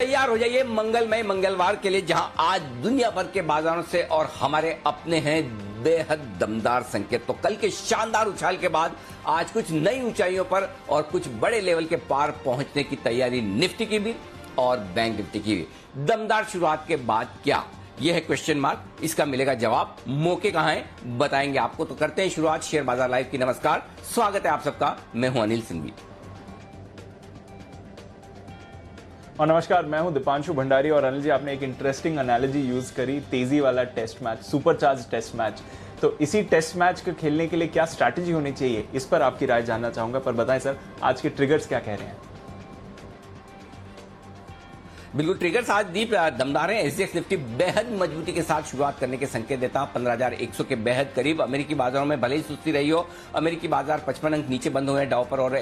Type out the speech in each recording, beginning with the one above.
तैयार हो जाइए मंगलमय मंगलवार के लिए, जहां आज दुनिया भर के बाजारों से और हमारे अपने हैं बेहद दमदार संकेत। तो कल के शानदार उछाल के बाद आज कुछ नई ऊंचाइयों पर और कुछ बड़े लेवल के पार पहुंचने की तैयारी निफ्टी की भी और बैंक निफ्टी की भी। दमदार शुरुआत के बाद क्या, यह है क्वेश्चन मार्क। इसका मिलेगा जवाब। मौके कहां हैं बताएंगे आपको। तो करते हैं शुरुआत शेयर बाजार लाइव की। नमस्कार, स्वागत है आप सबका। मैं हूं अनिल सिंघवी और नमस्कार, मैं हूं दीपांशु भंडारी। और अनिल जी, आपने एक इंटरेस्टिंग एनालॉजी यूज करी, तेजी वाला test match, supercharge test match. तो इसी टेस्ट मैच को खेलने के लिए क्या स्ट्रैटेजी होनी चाहिए, इस पर आपकी राय जानना चाहूंगा। पर बताएं सर, आज के ट्रिगर्स क्या कह रहे हैं? बिल्कुल, ट्रिगर्स आज दीप दमदार हैं। एसजीएक्स निफ्टी बेहद मजबूती के साथ शुरुआत करने के संकेत देता। 15,100 के बेहद करीब। अमेरिकी बाजारों में भले ही सुस्ती रही हो, अमेरिकी बाजार 55 अंक नीचे बंद हुए हैं डाउ पर, और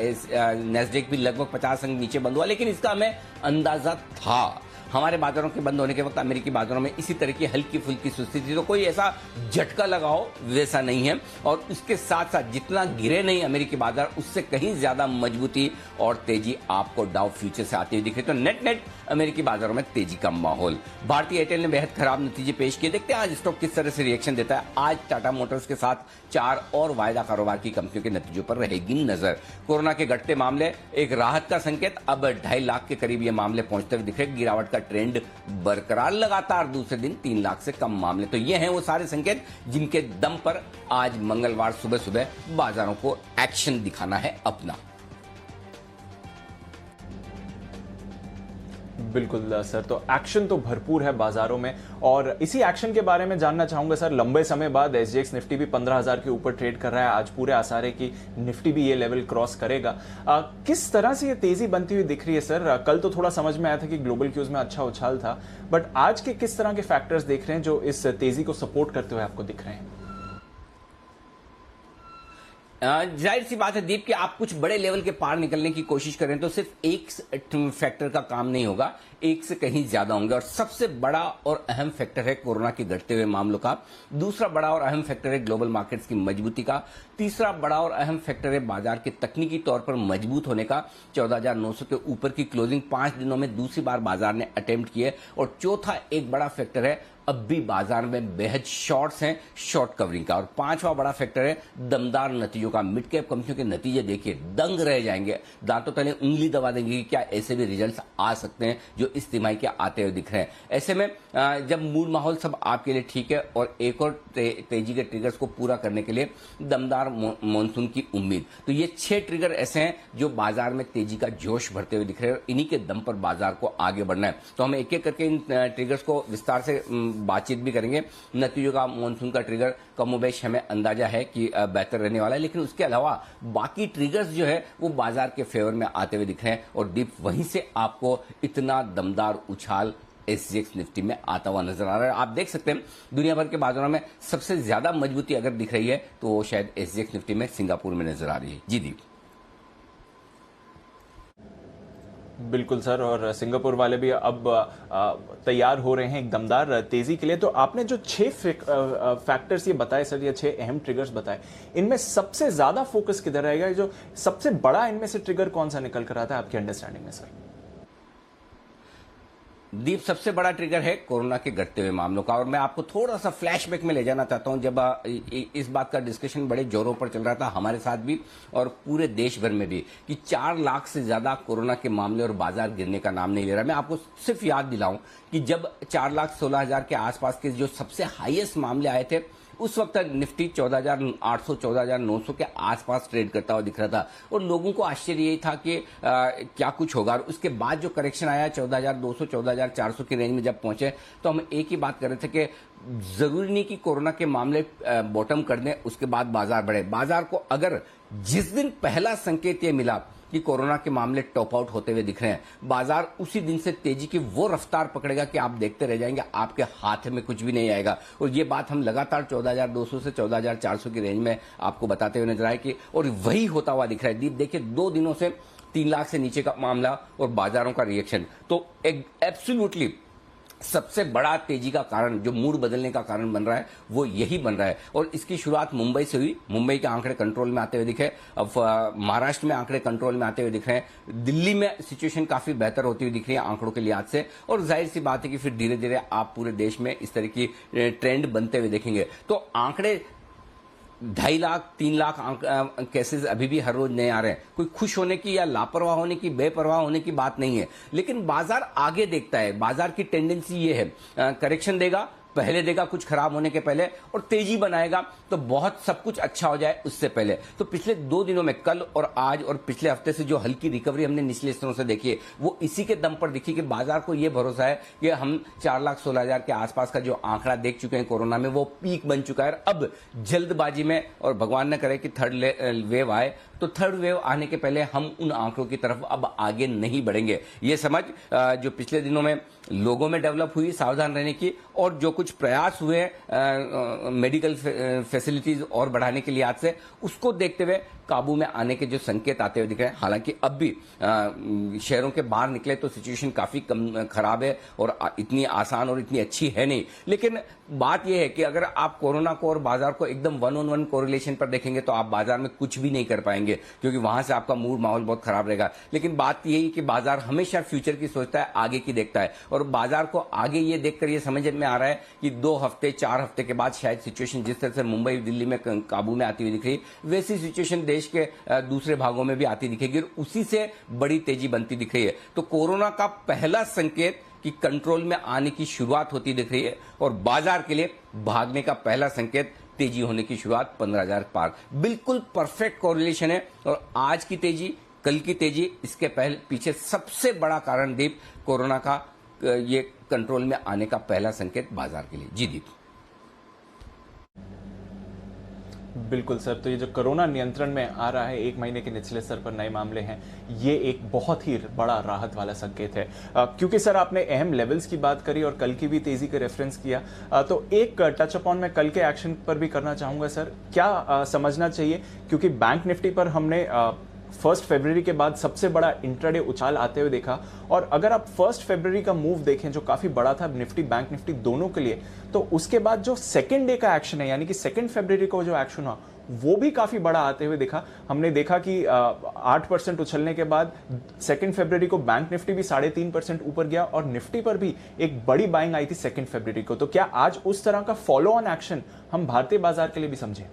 नेस्डेक भी लगभग 50 अंक नीचे बंद हुआ। लेकिन इसका हमें अंदाजा था। हमारे बाजारों के बंद होने के वक्त अमेरिकी बाजारों में इसी तरह की हल्की फुल्की सुस्ती थी, तो कोई ऐसा झटका लगाओ वैसा नहीं है। और इसके साथ साथ जितना गिरे नहीं अमेरिकी बाजार, उससे कहीं ज्यादा मजबूती और तेजी आपको डाउ फ्यूचर से आती हुई दिख रही। तो नेट अमेरिकी बाजारों में तेजी का माहौल। भारतीय एयरटेल ने बेहद खराब नतीजे पेश किए। देखते हैं आज स्टॉक किस तरह से रिएक्शन देता है। आज टाटा मोटर्स के साथ 4 और वायदा कारोबार की कंपनियों के नतीजों पर रहेगी नजर। कोरोना के घटते मामले एक राहत का संकेत। अब 2.5 लाख के करीब ये मामले पहुंचते हुए दिख रहे। गिरावट का ट्रेंड बरकरार, लगातार दूसरे दिन 3 लाख से कम मामले। तो ये हैं वो सारे संकेत जिनके दम पर आज मंगलवार सुबह सुबह बाजारों को एक्शन दिखाना है अपना। बिल्कुल सर, तो एक्शन तो भरपूर है बाजारों में। और इसी एक्शन के बारे में जानना चाहूंगा सर, लंबे समय बाद एसजीएक्स निफ्टी भी 15,000 के ऊपर ट्रेड कर रहा है। आज पूरे आसार है कि निफ्टी भी ये लेवल क्रॉस करेगा। किस तरह से ये तेजी बनती हुई दिख रही है सर? कल तो थोड़ा समझ में आया था कि ग्लोबल क्यूज में अच्छा उछाल था, बट आज के किस तरह के फैक्टर्स देख रहे हैं जो इस तेजी को सपोर्ट करते हुए आपको दिख रहे हैं? जाहिर सी बात है दीप कि आप कुछ बड़े लेवल के पार निकलने की कोशिश करें तो सिर्फ एक फैक्टर का काम नहीं होगा, एक से कहीं ज्यादा होंगे। और सबसे बड़ा और अहम फैक्टर है कोरोना के घटते हुए मामलों का। दूसरा बड़ा और अहम फैक्टर है ग्लोबल मार्केट्स की मजबूती का। तीसरा बड़ा और अहम फैक्टर है बाजार के तकनीकी तौर पर मजबूत होने का। 14,900 के ऊपर की क्लोजिंग 5 दिनों में दूसरी बार बाजार ने अटेम्प्ट किए। और चौथा एक बड़ा फैक्टर है अब भी बाजार में बेहद शॉर्ट्स हैं, शॉर्ट कवरिंग का। और पांचवा बड़ा फैक्टर है दमदार नतीजों का। मिड कैप कंपनियों के नतीजे देखिए, दंग रह जाएंगे। दांतों तले उंगली दबा देंगे कि क्या ऐसे भी रिजल्ट्स आ सकते हैं जो इस तिमाही के आते हुए दिख रहे हैं। ऐसे में जब मूड माहौल सब आपके लिए ठीक है और एक और तेजी के ट्रिगर्स को पूरा करने के लिए दमदार मॉनसून की उम्मीद, तो ये 6 ट्रिगर ऐसे हैं जो बाजार में तेजी का जोश भरते हुए दिख रहे हैं। इन्हीं के दम पर बाजार को आगे बढ़ना है। तो हम एक एक करके इन ट्रिगर्स को विस्तार से बातचीत भी करेंगे। नतीजों का, मॉनसून का ट्रिगर कमोबेश हमें अंदाजा है कि बेहतर रहने वाला है, लेकिन उसके अलावा बाकी ट्रिगर्स जो है वो बाजार के फेवर में आते हुए दिख रहे हैं। और डीप वहीं से आपको इतना दमदार उछाल एसजीएक्स निफ्टी में आता हुआ नजर आ रहा है। आप देख सकते हैं दुनिया भर के बाजारों में सबसे ज्यादा मजबूती अगर दिख रही है तो वो शायद एसजीएक्स निफ्टी में सिंगापुर में नजर आ रही है। जी दीप। बिल्कुल सर, और सिंगापुर वाले भी अब तैयार हो रहे हैं एक दमदार तेजी के लिए। तो आपने जो 6 फैक्टर्स ये बताए सर, ये 6 अहम ट्रिगर्स बताए, इनमें सबसे ज्यादा फोकस किधर रहेगा? जो सबसे बड़ा इनमें से ट्रिगर कौन सा निकल कर आता है आपकी अंडरस्टैंडिंग में सर? दीप, सबसे बड़ा ट्रिगर है कोरोना के घटते हुए मामलों का। और मैं आपको थोड़ा सा फ्लैशबैक में ले जाना चाहता हूं, जब इस बात का डिस्कशन बड़े जोरों पर चल रहा था हमारे साथ भी और पूरे देश भर में भी कि 4 लाख से ज्यादा कोरोना के मामले और बाजार गिरने का नाम नहीं ले रहा। मैं आपको सिर्फ याद दिलाऊं कि जब 4,16,000 के आसपास के जो सबसे हाईएस्ट मामले आए थे, उस वक्त निफ्टी 14,800 14,900 के आसपास ट्रेड करता हुआ दिख रहा था। और लोगों को आश्चर्य यही था कि क्या कुछ होगा। और उसके बाद जो करेक्शन आया 14,200 14,400 की रेंज में जब पहुंचे, तो हम एक ही बात कर रहे थे कि जरूरी नहीं कि कोरोना के मामले बॉटम कर दें उसके बाद बाजार बढ़े। बाजार को अगर जिस दिन पहला संकेत ये मिला कि कोरोना के मामले टॉप आउट होते हुए दिख रहे हैं, बाजार उसी दिन से तेजी की वो रफ्तार पकड़ेगा कि आप देखते रह जाएंगे, आपके हाथ में कुछ भी नहीं आएगा। और ये बात हम लगातार 14,200 से 14,400 की रेंज में आपको बताते हुए नजर आए कि, और वही होता हुआ दिख रहा है। दीप देखिए, 2 दिनों से 3 लाख से नीचे का मामला और बाजारों का रिएक्शन, तो एक एब्सोल्युटली सबसे बड़ा तेजी का कारण, जो मूड बदलने का कारण बन रहा है, वो यही बन रहा है। और इसकी शुरुआत मुंबई से हुई। मुंबई के आंकड़े कंट्रोल में आते हुए दिखे, अब महाराष्ट्र में आंकड़े कंट्रोल में आते हुए दिख रहे हैं, दिल्ली में सिचुएशन काफी बेहतर होती हुई दिख रही है आंकड़ों के लिहाज से। और जाहिर सी बात है कि फिर धीरे धीरे आप पूरे देश में इस तरह की ट्रेंड बनते हुए देखेंगे। तो आंकड़े 2.5 लाख 3 लाख केसेस अभी भी हर रोज नए आ रहे हैं। कोई खुश होने की या लापरवाह होने की, बेपरवाह होने की बात नहीं है, लेकिन बाजार आगे देखता है। बाजार की टेंडेंसी ये है, करेक्शन देगा, पहले देगा कुछ खराब होने के पहले, और तेजी बनाएगा तो बहुत सब कुछ अच्छा हो जाए उससे पहले। तो पिछले 2 दिनों में, कल और आज और पिछले हफ्ते से जो हल्की रिकवरी हमने निचले स्तरों से देखी है, वो इसी के दम पर दिखी कि बाजार को ये भरोसा है कि हम 4,16,000 के आसपास का जो आंकड़ा देख चुके हैं कोरोना में, वो पीक बन चुका है। अब जल्दबाजी में, और भगवान न करे कि थर्ड वेव आए, तो थर्ड वेव आने के पहले हम उन आंकड़ों की तरफ अब आगे नहीं बढ़ेंगे। ये समझ जो पिछले दिनों में लोगों में डेवलप हुई सावधान रहने की, और जो कुछ प्रयास हुए मेडिकल फैसिलिटीज और बढ़ाने के लिए आज से, उसको देखते हुए काबू में आने के जो संकेत आते हुए दिख रहे हैं। हालांकि अब भी शहरों के बाहर निकले तो सिचुएशन काफी कम खराब है और इतनी आसान और इतनी अच्छी है नहीं। लेकिन बात यह है कि अगर आप कोरोना को और बाजार को एकदम 1-on-1 कोरिलेशन पर देखेंगे तो आप बाजार में कुछ भी नहीं कर पाएंगे, क्योंकि वहां से आपका मूड माहौल बहुत खराब रहेगा। लेकिन बात यही कि बाजार हमेशा फ्यूचर की सोचता है, आगे की देखता है, और बाजार को आगे ये देखकर ये समझ में आ रहा है कि 2 हफ्ते 4 हफ्ते के बाद शायद सिचुएशन जिस तरह से मुंबई दिल्ली में काबू में आती हुई दिख रही, वैसी सिचुएशन देश के दूसरे भागों में भी आती दिखेगी, और उसी से बड़ी तेजी बनती दिख रही है। तो कोरोना का पहला संकेत कि कंट्रोल में आने की शुरुआत होती दिख रही है, और बाजार के लिए भागने का पहला संकेत तेजी होने की शुरुआत 15,000 पार। बिल्कुल परफेक्ट कोरिलेशन है। और आज की तेजी, कल की तेजी, इसके पीछे सबसे बड़ा कारण दीप कोरोना का ये कंट्रोल में आने का पहला संकेत बाजार के लिए। जी दीप। बिल्कुल सर, तो ये जो कोरोना नियंत्रण में आ रहा है, 1 महीने के निचले स्तर पर नए मामले हैं, ये एक बहुत ही बड़ा राहत वाला संकेत है। क्योंकि सर आपने अहम लेवल्स की बात करी और कल की भी तेजी का रेफरेंस किया, तो एक टच अपॉन मैं कल के एक्शन पर भी करना चाहूंगा सर। क्या समझना चाहिए, क्योंकि बैंक निफ्टी पर हमने 1 फरवरी के बाद सबसे बड़ा इंट्राडे उछाल आते हुए देखा, और अगर आप 1 फरवरी का मूव देखें जो काफी बड़ा था निफ्टी बैंक निफ्टी दोनों के लिए, तो उसके बाद जो सेकेंड डे का एक्शन है, यानी कि 2 फरवरी को जो एक्शन हुआ, वो भी काफी बड़ा आते हुए दिखा। हमने देखा कि 8% उछलने के बाद 2 फरवरी को बैंक निफ्टी भी 3.5% ऊपर गया, और निफ्टी पर भी एक बड़ी बाइंग आई थी 2 फरवरी को। तो क्या आज उस तरह का फॉलो ऑन एक्शन हम भारतीय बाजार के लिए भी समझें?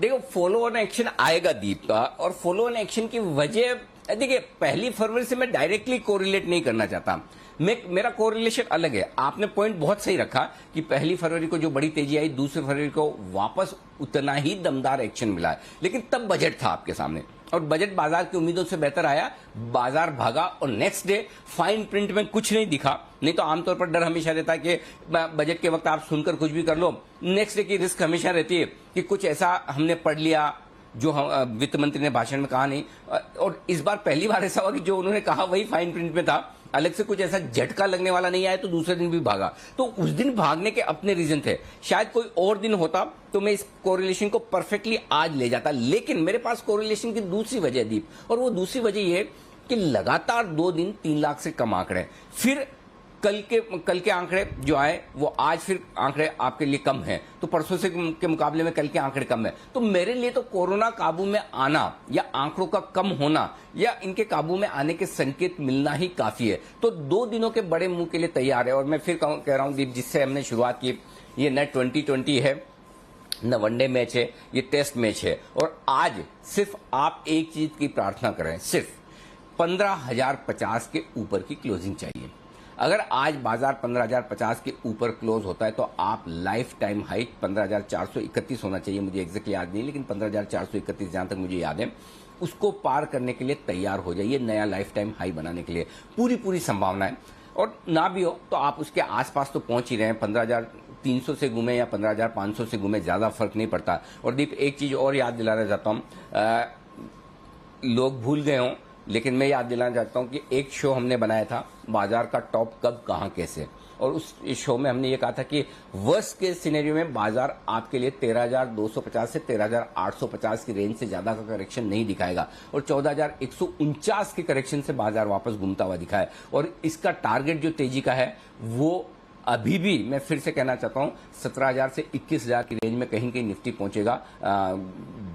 देखो, फॉलो ऑन एक्शन आएगा दीप का, और फॉलो ऑन एक्शन की वजह, देखिए 1 फरवरी से मैं डायरेक्टली कोरिलेट नहीं करना चाहता, मेरा कोरिलेशन अलग है। आपने पॉइंट बहुत सही रखा कि 1 फरवरी को जो बड़ी तेजी आई, 2 फरवरी को वापस उतना ही दमदार एक्शन मिला है, लेकिन तब बजट था आपके सामने, और बजट बाजार की उम्मीदों से बेहतर आया, बाजार भागा, और नेक्स्ट डे फाइन प्रिंट में कुछ नहीं दिखा। नहीं तो आमतौर पर डर हमेशा रहता है कि बजट के वक्त आप सुनकर कुछ भी कर लो, नेक्स्ट डे की रिस्क हमेशा रहती है कि कुछ ऐसा हमने पढ़ लिया जो वित्त मंत्री ने भाषण में कहा नहीं। और इस बार पहली बार ऐसा हुआ कि जो उन्होंने कहा वही फाइन प्रिंट में था, अलग से कुछ ऐसा झटका लगने वाला नहीं आया, तो दूसरे दिन भी भागा। तो उस दिन भागने के अपने रीजन थे। शायद कोई और दिन होता तो मैं इस कोरिलेशन को परफेक्टली आज ले जाता, लेकिन मेरे पास कोरिलेशन की दूसरी वजह दीप, और वो दूसरी वजह ये कि लगातार 2 दिन 3 लाख से कम आंकड़े, फिर कल के आंकड़े जो आए वो आज फिर आंकड़े आपके लिए कम हैं, तो परसों से के मुकाबले में कल के आंकड़े कम है। तो मेरे लिए तो कोरोना काबू में आना या आंकड़ों का कम होना या इनके काबू में आने के संकेत मिलना ही काफी है। तो 2 दिनों के बड़े मुंह के लिए तैयार है। और मैं फिर कह रहा हूं दीप, जिससे हमने शुरुआत की, ये न 2020 है, न वनडे मैच है, ये टेस्ट मैच है। और आज सिर्फ आप एक चीज की प्रार्थना करें, सिर्फ 15,050 के ऊपर की क्लोजिंग चाहिए। अगर आज बाजार 15,050 के ऊपर क्लोज होता है तो आप लाइफ टाइम हाई 15,431 होना चाहिए, मुझे एग्जैक्टली याद नहीं, लेकिन 15,431 जहां तक मुझे याद है, उसको पार करने के लिए तैयार हो जाइए। नया लाइफ टाइम हाई बनाने के लिए पूरी संभावना है, और ना भी हो तो आप उसके आसपास तो पहुंच ही रहे हैं। 15,300 से घूमे या 15,500 से घूमे, ज्यादा फर्क नहीं पड़ता। और दीप, एक चीज और याद दिलाना चाहता हूं, लोग भूल गए हों लेकिन मैं याद दिलाना चाहता हूं कि एक शो हमने बनाया था बाजार का टॉप कब कहां कैसे, और उस इस शो में हमने ये कहा था कि वर्स्ट के सिनेरियो में बाजार आपके लिए 13,250 से 13,850 की रेंज से ज्यादा का करेक्शन नहीं दिखाएगा, और 14,149 के करेक्शन से बाजार वापस घूमता हुआ दिखा है। और इसका टारगेट जो तेजी का है वो अभी भी मैं फिर से कहना चाहता हूं 17,000 से 21,000 की रेंज में कहीं कहीं निफ्टी पहुंचेगा,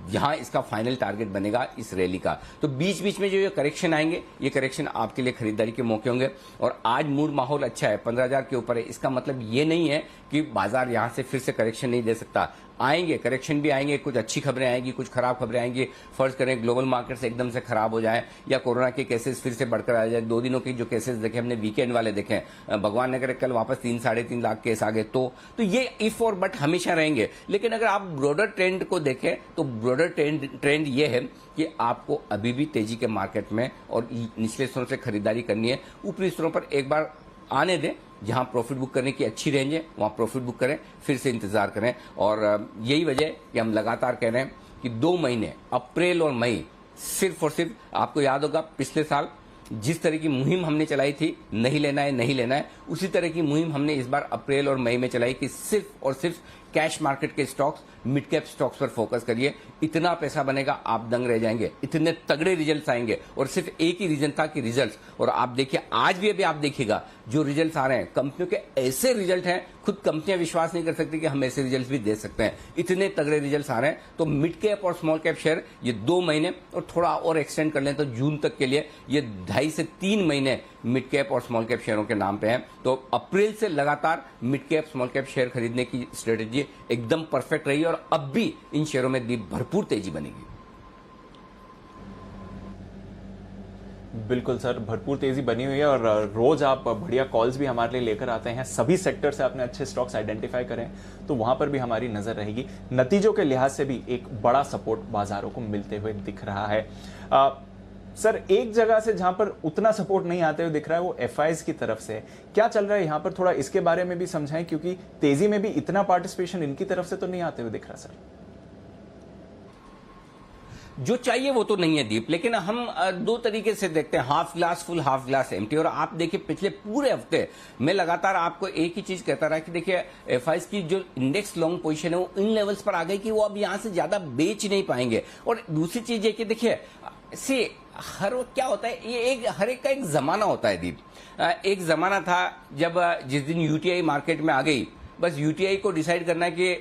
यहां इसका फाइनल टारगेट बनेगा इस रैली का। तो बीच बीच में जो ये करेक्शन आएंगे, ये करेक्शन आपके लिए खरीदारी के मौके होंगे। और आज मूड माहौल अच्छा है, 15,000 के ऊपर है, इसका मतलब ये नहीं है कि बाजार यहां से फिर से करेक्शन नहीं दे सकता। आएंगे, करेक्शन भी आएंगे, कुछ अच्छी खबरें आएंगी, कुछ खराब खबरें आएंगी। फर्ज करें ग्लोबल मार्केट्स एकदम से खराब हो जाए या कोरोना के केसेस फिर से बढ़कर आ जाए। 2 दिनों के जो केसेस देखे हमने, वीकेंड वाले देखे, भगवान ने करे कल वापस 3-3.5 लाख केस आ गए, तो ये इफ और बट हमेशा रहेंगे। लेकिन अगर आप ब्रॉडर ट्रेंड को देखें तो ब्रॉडर ट्रेंड ये है कि आपको अभी भी तेजी के मार्केट में और निचले स्तरों से खरीदारी करनी है। ऊपरी स्तरों पर एक बार आने दें, जहां प्रॉफिट बुक करने की अच्छी रेंज है वहां प्रॉफिट बुक करें, फिर से इंतजार करें। और यही वजह है कि हम लगातार कह रहे हैं कि 2 महीने अप्रैल और मई सिर्फ और सिर्फ, आपको याद होगा पिछले साल जिस तरह की मुहिम हमने चलाई थी, नहीं लेना है नहीं लेना है, उसी तरह की मुहिम हमने इस बार अप्रैल और मई में चलाई कि सिर्फ और सिर्फ कैश मार्केट के स्टॉक्स, मिड कैप स्टॉक्स पर फोकस करिए। इतना पैसा बनेगा आप दंग रह जाएंगे, इतने तगड़े रिजल्ट्स आएंगे। और सिर्फ एक ही रीजन था कि रिजल्ट्स, और आप देखिए आज भी अभी आप देखिएगा जो रिजल्ट्स आ रहे हैं, कंपनियों के ऐसे रिजल्ट हैं खुद कंपनियां विश्वास नहीं कर सकती कि हम ऐसे रिजल्ट्स भी दे सकते हैं, इतने तगड़े रिजल्ट्स आ रहे हैं। तो मिड कैप और स्मॉल कैप शेयर ये 2 महीने और थोड़ा और एक्सटेंड कर लें तो जून तक के लिए ये 2.5 से 3 महीने मिड कैप और स्मॉल कैप शेयरों के नाम पे हैं। तो अप्रैल से लगातार mid cap small cap share खरीदने की स्ट्रेटेजी एकदम परफेक्ट रही और अब भी इन शेयरों में भरपूर तेजी बनेगी। बिल्कुल सर, भरपूर तेजी बनी हुई है और रोज आप बढ़िया कॉल्स भी हमारे लिए लेकर आते हैं। सभी सेक्टर से आपने अच्छे स्टॉक्स आइडेंटिफाई करें तो वहां पर भी हमारी नजर रहेगी। नतीजों के लिहाज से भी एक बड़ा सपोर्ट बाजारों को मिलते हुए दिख रहा है। सर, एक जगह से जहां पर उतना सपोर्ट नहीं आते हुए दिख रहा है वो एफआईज की तरफ से, क्या चल रहा है यहां पर, थोड़ा इसके बारे में भी समझाएं, क्योंकि तेजी में भी इतना पार्टिसिपेशन इनकी तरफ से तो नहीं आते हुए दिख रहा सर। जो चाहिए वो तो नहीं है दीप, लेकिन हम 2 तरीके से देखते हैं, half glass full, half glass empty. और आप देखिए पिछले पूरे हफ्ते मैं लगातार आपको एक ही चीज कहता रहा कि देखिए एफआईज की जो इंडेक्स लॉन्ग पोजीशन है वो इन लेवल्स पर आ गई कि वो अब यहां से ज्यादा बेच नहीं पाएंगे। और दूसरी चीज है कि देखिए हर वक्त क्या होता है, ये हर एक का एक जमाना होता है दीप। एक जमाना था जब जिस दिन यूटीआई मार्केट में आ गई, बस यूटीआई को डिसाइड करना है कि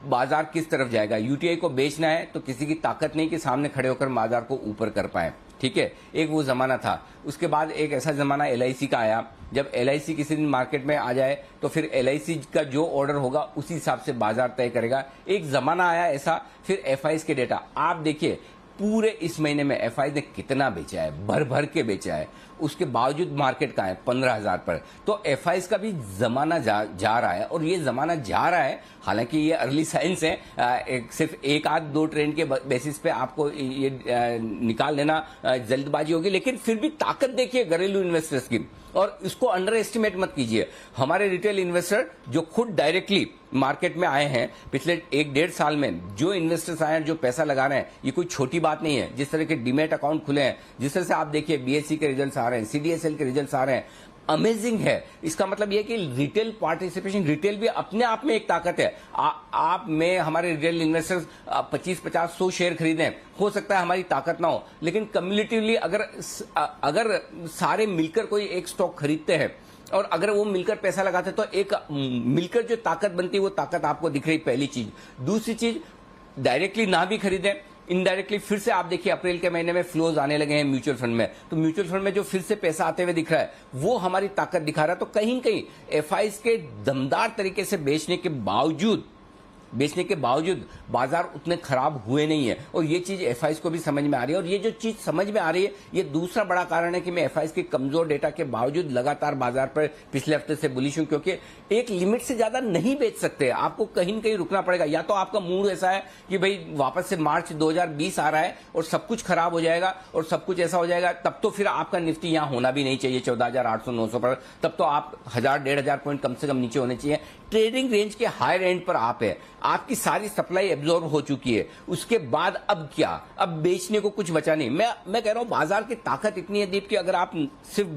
बाजार किस तरफ जाएगा। यूटीआई को बेचना है तो किसी की ताकत नहीं कि सामने खड़े होकर बाजार को ऊपर कर पाए, ठीक है, एक वो जमाना था। उसके बाद एक ऐसा जमाना एलआईसी का आया, जब एलआईसी किसी दिन मार्केट में आ जाए तो फिर एलआईसी का जो ऑर्डर होगा उसी हिसाब से बाजार तय करेगा। एक जमाना आया ऐसा। फिर एफआईज के डेटा आप देखिए, पूरे इस महीने में एफआई ने कितना बेचा है, भर भर के बेचा है, उसके बावजूद मार्केट कहाँ है 15,000 पर। तो एफआईज का भी जमाना जा रहा है, और ये जमाना जा रहा है, हालांकि ये अर्ली साइंस है, सिर्फ 1-2 ट्रेंड के बेसिस पे आपको ये निकाल लेना जल्दबाजी होगी। लेकिन फिर भी ताकत देखिए घरेलू इन्वेस्टर्स की, और इसको अंडर एस्टिमेट मत कीजिए। हमारे रिटेल इन्वेस्टर जो खुद डायरेक्टली मार्केट में आए हैं पिछले 1-1.5 साल में, जो इन्वेस्टर्स आए हैं, जो पैसा लगा रहे हैं, ये कोई छोटी बात नहीं है। जिस तरह के डीमेट अकाउंट खुले हैं, जिस तरह से आप देखिए बीएससी के रिजल्ट्स आ रहे हैं, सीडीएसएल के रिजल्ट्स आ रहे हैं, अमेजिंग है। इसका मतलब यह कि रिटेल पार्टिसिपेशन, रिटेल भी अपने आप में एक ताकत है। आप में हमारे रिटेल इन्वेस्टर्स 25-50-100 शेयर खरीदें, हो सकता है हमारी ताकत ना हो, लेकिन कम्युनिटिवली अगर सारे मिलकर कोई एक स्टॉक खरीदते हैं और अगर वो मिलकर पैसा लगाते हैं तो एक मिलकर जो ताकत बनती है वो ताकत आपको दिख रही, पहली चीज। दूसरी चीज, डायरेक्टली ना भी खरीदें, इनडायरेक्टली फिर से आप देखिए अप्रैल के महीने में फ्लोज आने लगे हैं म्यूचुअल फंड में, तो म्यूचुअल फंड में जो फिर से पैसा आते हुए दिख रहा है वो हमारी ताकत दिखा रहा है। तो कहीं न कहीं एफआईज के दमदार तरीके से बेचने के बावजूद बाजार उतने खराब हुए नहीं है, और ये चीज एफआईज को भी समझ में आ रही है। और ये जो चीज समझ में आ रही है, ये दूसरा बड़ा कारण है कि मैं एफआईज के कमजोर डेटा के बावजूद लगातार बाजार पर पिछले हफ्ते से बुलिश हूं, क्योंकि एक लिमिट से ज्यादा नहीं बेच सकते, आपको कहीं न कहीं रुकना पड़ेगा। या तो आपका मूड ऐसा है कि भाई वापस से मार्च 2020 आ रहा है और सब कुछ खराब हो जाएगा और सब कुछ ऐसा हो जाएगा, तब तो फिर आपका निफ्टी यहां होना भी नहीं चाहिए 14,800-900 पर, तब तो आप 1,000-1,500 पॉइंट कम से कम नीचे होने चाहिए। ट्रेडिंग रेंज के हायर एंड पर आप है, आपकी सारी सप्लाई एब्जॉर्ब हो चुकी है, उसके बाद अब क्या, अब बेचने को कुछ बचा नहीं। मैं कह रहा हूं बाजार की ताकत इतनी है दीप कि अगर आप सिर्फ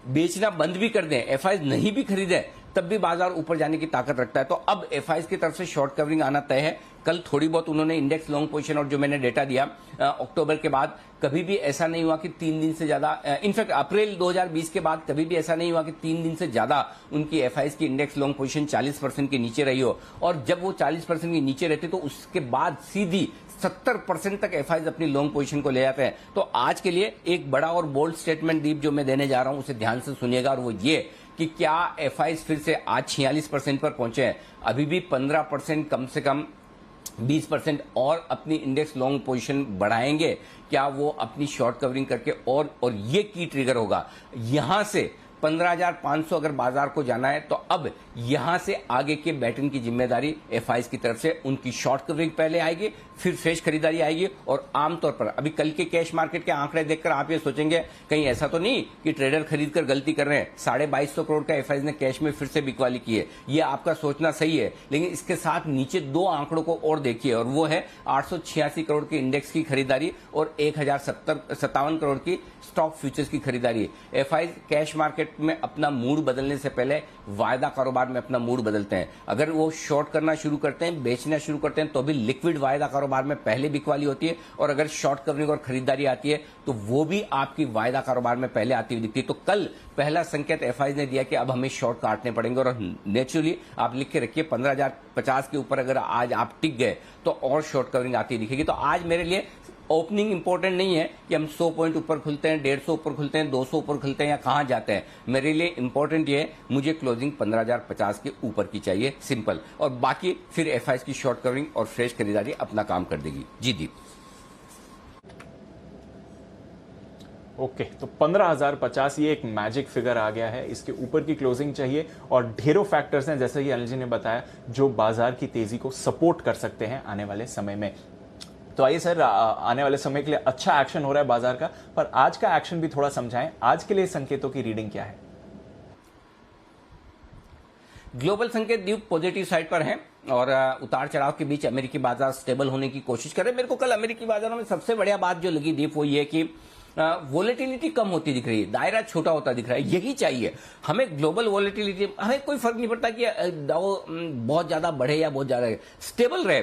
बेचना बंद भी कर दें, एफआईज नहीं भी खरीदें, तब भी बाजार ऊपर जाने की ताकत रखता है। तो अब एफआईज की तरफ से शॉर्ट कवरिंग आना तय है। कल थोड़ी बहुत उन्होंने इंडेक्स लॉन्ग पोजीशन और जो मैंने डेटा दिया अक्टूबर के बाद कभी भी ऐसा नहीं हुआ कि 3 दिन से ज्यादा, इनफैक्ट अप्रैल 2020 के बाद कभी भी ऐसा नहीं हुआ कि 3 दिन से ज्यादा उनकी एफआईज की इंडेक्स लॉन्ग पोजीशन 40% के नीचे रही हो। और जब वो 40% के नीचे रहते तो उसके बाद सीधी 70% तक एफआईज अपनी लॉन्ग पोजीशन को ले जाते हैं। तो आज के लिए एक बड़ा और बोल्ड स्टेटमेंट दीप जो मैं देने जा रहा हूं उसे ध्यान से सुनिएगा, और वो ये कि क्या एफआईज फिर से आज 46% पर पहुंचे हैं, अभी भी 15% कम से कम 20% और अपनी इंडेक्स लॉन्ग पोजीशन बढ़ाएंगे, क्या वो अपनी शॉर्ट कवरिंग करके और ये की ट्रिगर होगा यहां से 15,500 अगर बाजार को जाना है, तो अब यहां से आगे के बैटन की जिम्मेदारी एफआईज की तरफ से, उनकी शॉर्ट कवरिंग पहले आएगी, फिर फ्रेश खरीदारी आएगी। और आमतौर पर अभी कल के कैश मार्केट के आंकड़े देखकर आप ये सोचेंगे कहीं ऐसा तो नहीं कि ट्रेडर खरीद कर गलती कर रहे हैं। 2250 करोड़ का एफआईज ने कैश में फिर से बिकवाली की है, ये आपका सोचना सही है, लेकिन इसके साथ नीचे 2 आंकड़ों को और देखिए, और वो है 886 करोड़ के इंडेक्स की खरीदारी और 1057 करोड़ की स्टॉक फ्यूचर्स की खरीदारी। एफआईज कैश मार्केट में अपना मूड बदलने से पहले वायदा कारोबार में अपना मूड बदलते हैं। अगर वो शॉर्ट करना शुरू करते हैं, बेचना शुरू करते हैं, तो भी लिक्विड वायदा कारोबार में पहले बिकवाली होती है, और अगर शॉर्ट कवरिंग और खरीदारी आती है तो वो भी आपकी वायदा कारोबार में पहले आती हुई दिखती है। तो कल पहला संकेत एफआईज ने दिया कि अब हमें शॉर्ट काटने पड़ेंगे, और नेचुरली आप लिख के रखिए 15,050 के ऊपर अगर आज आप टिक गए तो और शॉर्ट कवरिंग आती दिखेगी। तो आज मेरे लिए ओपनिंग इंपॉर्टेंट नहीं है कि हम 100 पॉइंट ऊपर खुलते हैं, 150 ऊपर खुलते हैं, 200 ऊपर खुलते हैं या कहां जाते हैं। मेरे लिए इंपॉर्टेंट ये है मुझे क्लोजिंग 15,050 के ऊपर की चाहिए, सिंपल, और बाकी फिर एफआईज की शॉर्ट कवरिंग और फ्रेश खरीदारी अपना काम कर देगी। जी दीप। ओके, तो 15,050 ये एक मैजिक फिगर आ गया है, इसके ऊपर की क्लोजिंग चाहिए, और ढेरों फैक्टर्स हैं जैसे कि अनिल जी ने बताया जो बाजार की तेजी को सपोर्ट कर सकते हैं आने वाले समय में। तो आइए सर, आने वाले समय के लिए अच्छा एक्शन हो रहा है बाजार का, पर आज का एक्शन भी थोड़ा समझाएं। आज के लिए संकेतों की रीडिंग क्या है? ग्लोबल संकेत ड्यूब पॉजिटिव साइड पर हैं और उतार चढ़ाव के बीच अमेरिकी बाजार स्टेबल होने की कोशिश कर रहे हैं। मेरे को कल अमेरिकी बाजारों में सबसे बढ़िया बात जो लगी दीप वो ये कि वोलेटिलिटी कम होती दिख रही है, दायरा छोटा होता दिख रहा है। यही चाहिए हमें, ग्लोबल वोलेटिलिटी, हमें कोई फर्क नहीं पड़ता कि डाउ बहुत ज्यादा बढ़े या बहुत ज्यादा, स्टेबल रहे।